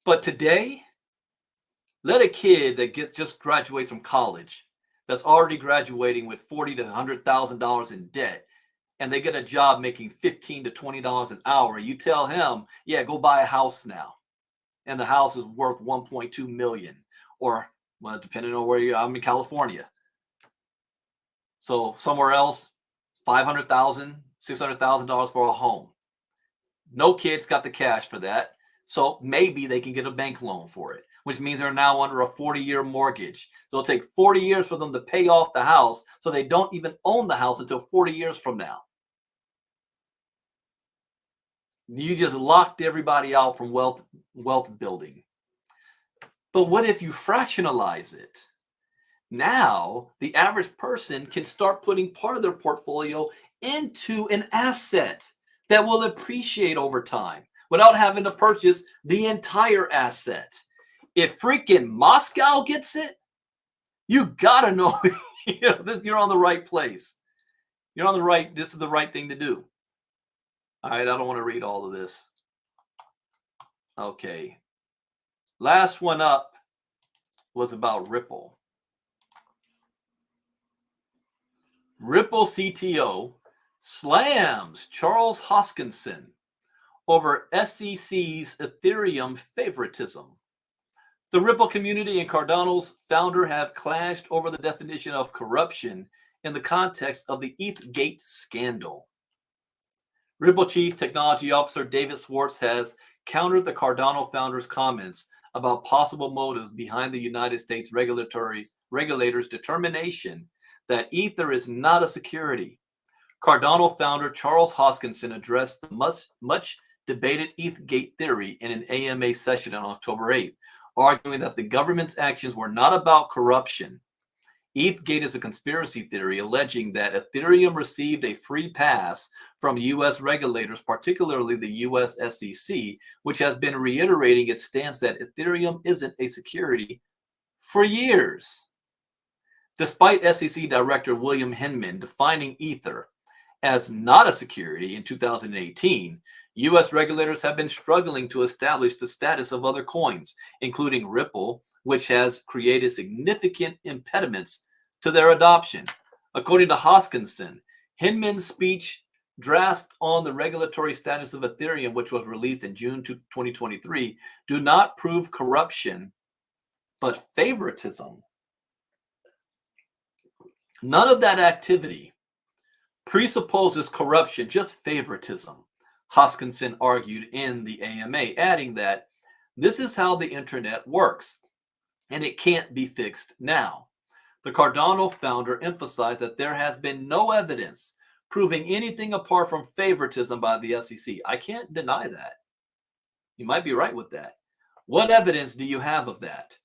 But today, let a kid that just graduates from college, that's already graduating with $40,000 to $100,000 in debt, and they get a job making $15 to $20 an hour, you tell him, yeah, go buy a house now. And the house is worth 1.2 million, or, well, depending on where you are. I'm in California. So somewhere else, $500,000, $600,000 for a home. No kids got the cash for that. So maybe they can get a bank loan for it, which means they're now under a 40-year mortgage. So it'll take 40 years for them to pay off the house, so they don't even own the house until 40 years from now. You just locked everybody out from wealth building. But what if you fractionalize it? Now, the average person can start putting part of their portfolio into an asset that will appreciate over time without having to purchase the entire asset. If freaking Moscow gets it, you gotta know, you're on the right place. You're on the right, this is the right thing to do. All right, I don't want to read all of this. Okay. Last one up was about Ripple. Ripple CTO slams Charles Hoskinson over SEC's Ethereum favoritism. The Ripple community and Cardano's founder have clashed over the definition of corruption in the context of the ETHgate scandal. Ripple Chief Technology Officer David Schwartz has countered the Cardano founder's comments about possible motives behind the United States regulators' determination that Ether is not a security. Cardano founder Charles Hoskinson addressed the much debated ETHgate theory in an AMA session on October 8th, arguing that the government's actions were not about corruption. ETHgate is a conspiracy theory alleging that Ethereum received a free pass from U.S. regulators, particularly the U.S. SEC, which has been reiterating its stance that Ethereum isn't a security for years. Despite SEC Director William Hinman defining Ether as not a security in 2018, U.S. regulators have been struggling to establish the status of other coins, including Ripple, which has created significant impediments to their adoption. According to Hoskinson, Hinman's speech drafts on the regulatory status of Ethereum, which was released in June 2023, do not prove corruption, but favoritism. None of that activity presupposes corruption, just favoritism, Hoskinson argued in the AMA, adding that this is how the internet works, and it can't be fixed now. The Cardano founder emphasized that there has been no evidence proving anything apart from favoritism by the SEC. I can't deny that. You might be right with that. What evidence do you have of that?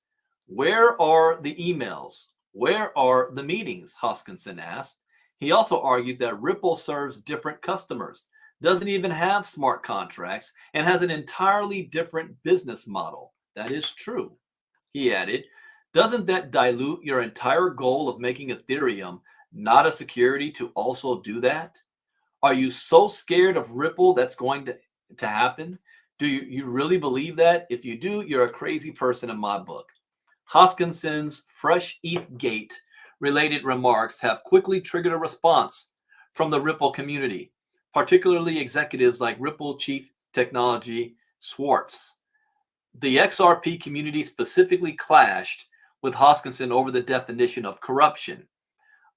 Where are the emails? Where are the meetings? Hoskinson asked. He also argued that Ripple serves different customers, doesn't even have smart contracts, and has an entirely different business model. That is true. He added, doesn't that dilute your entire goal of making Ethereum not a security to also do that? Are you so scared of Ripple that's going to happen? Do you really believe that? If you do, you're a crazy person in my book. Hoskinson's fresh ETHgate related remarks have quickly triggered a response from the Ripple community, particularly executives like Ripple Chief Technology Schwartz. The XRP community specifically clashed with Hoskinson over the definition of corruption.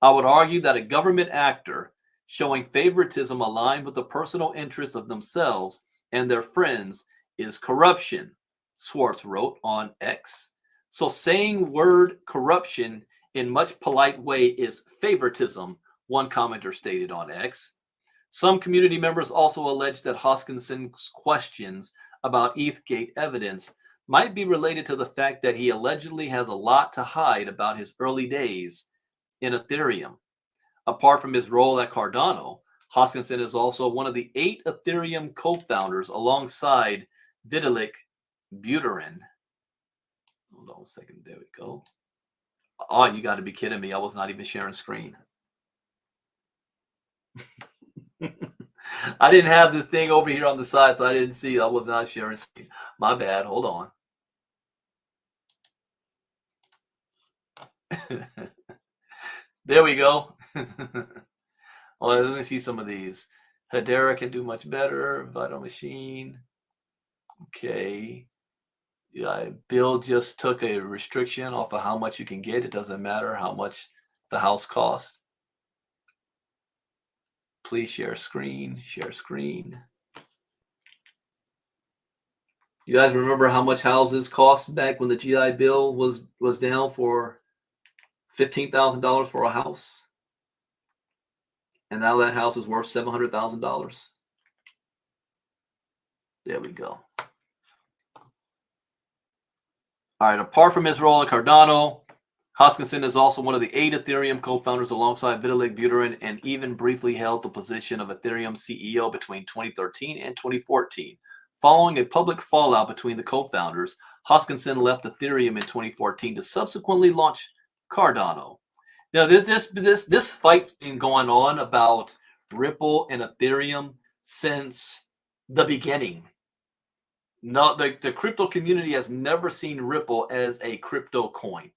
I would argue that a government actor showing favoritism aligned with the personal interests of themselves and their friends is corruption, Schwartz wrote on X. So saying word corruption in much polite way is favoritism, one commenter stated on X. Some community members also alleged that Hoskinson's questions about ETHgate evidence might be related to the fact that he allegedly has a lot to hide about his early days in Ethereum. Apart from his role at Cardano, Hoskinson is also one of the 8 Ethereum co-founders alongside Vitalik Buterin. Hold on a second. There we go. Oh, you got to be kidding me. I was not even sharing screen. I didn't have this thing over here on the side, so I didn't see. I was not sharing screen. My bad. Hold on. There we go. Well, let me see some of these. Hedera can do much better. Vital Machine. Okay. Yeah, Bill just took a restriction off of how much you can get. It doesn't matter how much the house costs. Please share screen. Share screen. You guys remember how much houses cost back when the GI Bill was down for $15,000 for a house? And now that house is worth $700,000. There we go. All right, apart from his role at Cardano, Hoskinson is also one of the 8 Ethereum co-founders alongside Vitalik Buterin, and even briefly held the position of Ethereum CEO between 2013 and 2014. Following a public fallout between the co-founders, Hoskinson left Ethereum in 2014 to subsequently launch Cardano. Now, this fight's been going on about Ripple and Ethereum since the beginning. No, the crypto community has never seen Ripple as a crypto coin.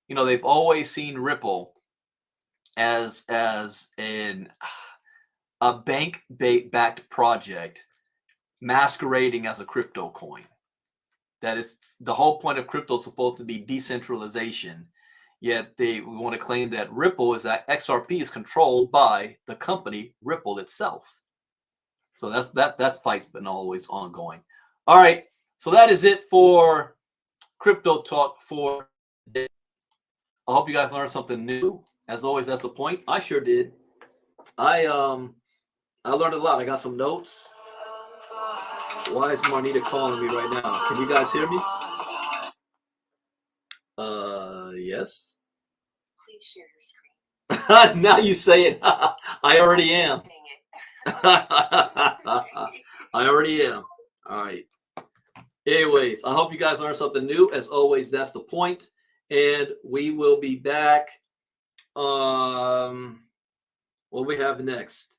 You know, they've always seen Ripple as a bank-backed project masquerading as a crypto coin. That is, the whole point of crypto is supposed to be decentralization. Yet we want to claim that Ripple is that XRP is controlled by the company Ripple itself. So that fight's been always ongoing. All right, so that is it for Crypto Talk for today. I hope you guys learned something new. As always, that's the point. I sure did. I learned a lot. I got some notes. Why is Marnita calling me right now? Can you guys hear me? Yes. Please share your screen. Now you say it. I already am. I already am. All right. Anyways, I hope you guys learned something new. As always, that's the point. And we will be back. What we have next?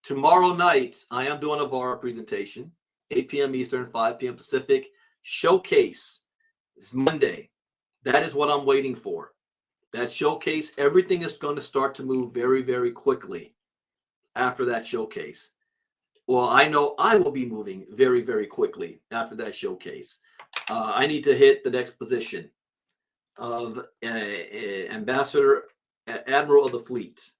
Tomorrow night, I am doing a VAR presentation, 8 p.m. Eastern, 5 p.m. Pacific. Showcase. It's Monday. That is what I'm waiting for. That showcase, everything is going to start to move very, very quickly after that showcase. Well, I know I will be moving very, very quickly after that showcase. I need to hit the next position of ambassador, admiral of the fleet.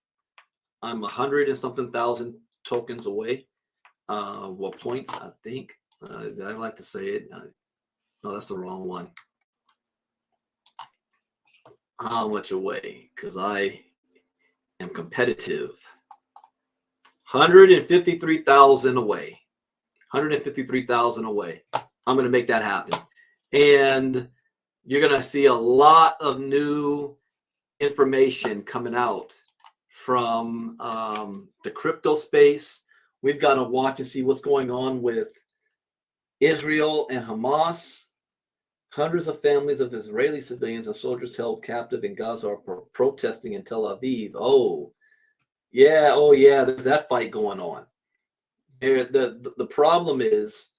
I'm 100 and something thousand tokens away. What points? I think. I like to say it. No, that's the wrong one. How much away? Because I am competitive. 153,000 away. 153,000 away. I'm going to make that happen. And you're going to see a lot of new information coming out from the crypto space. We've got to watch and see what's going on with Israel and Hamas. Hundreds of families of Israeli civilians and soldiers held captive in Gaza are protesting in Tel Aviv. Oh, yeah, there's that fight going on. The problem is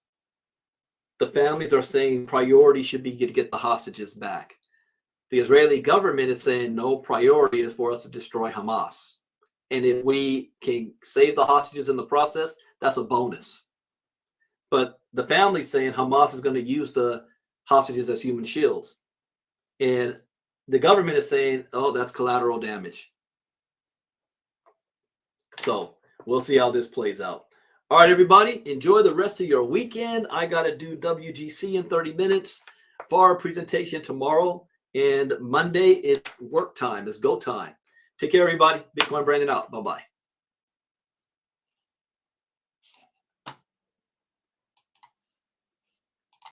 the families are saying priority should be to get the hostages back. The Israeli government is saying no, priority is for us to destroy Hamas. And if we can save the hostages in the process, that's a bonus. But the family's saying Hamas is going to use the hostages as human shields. And the government is saying, oh, that's collateral damage. So we'll see how this plays out. All right, everybody, enjoy the rest of your weekend. I got to do WGC in 30 minutes for our presentation tomorrow. And Monday is work time. It's go time. Take care, everybody. Bitcoin Brandon out. Bye-bye.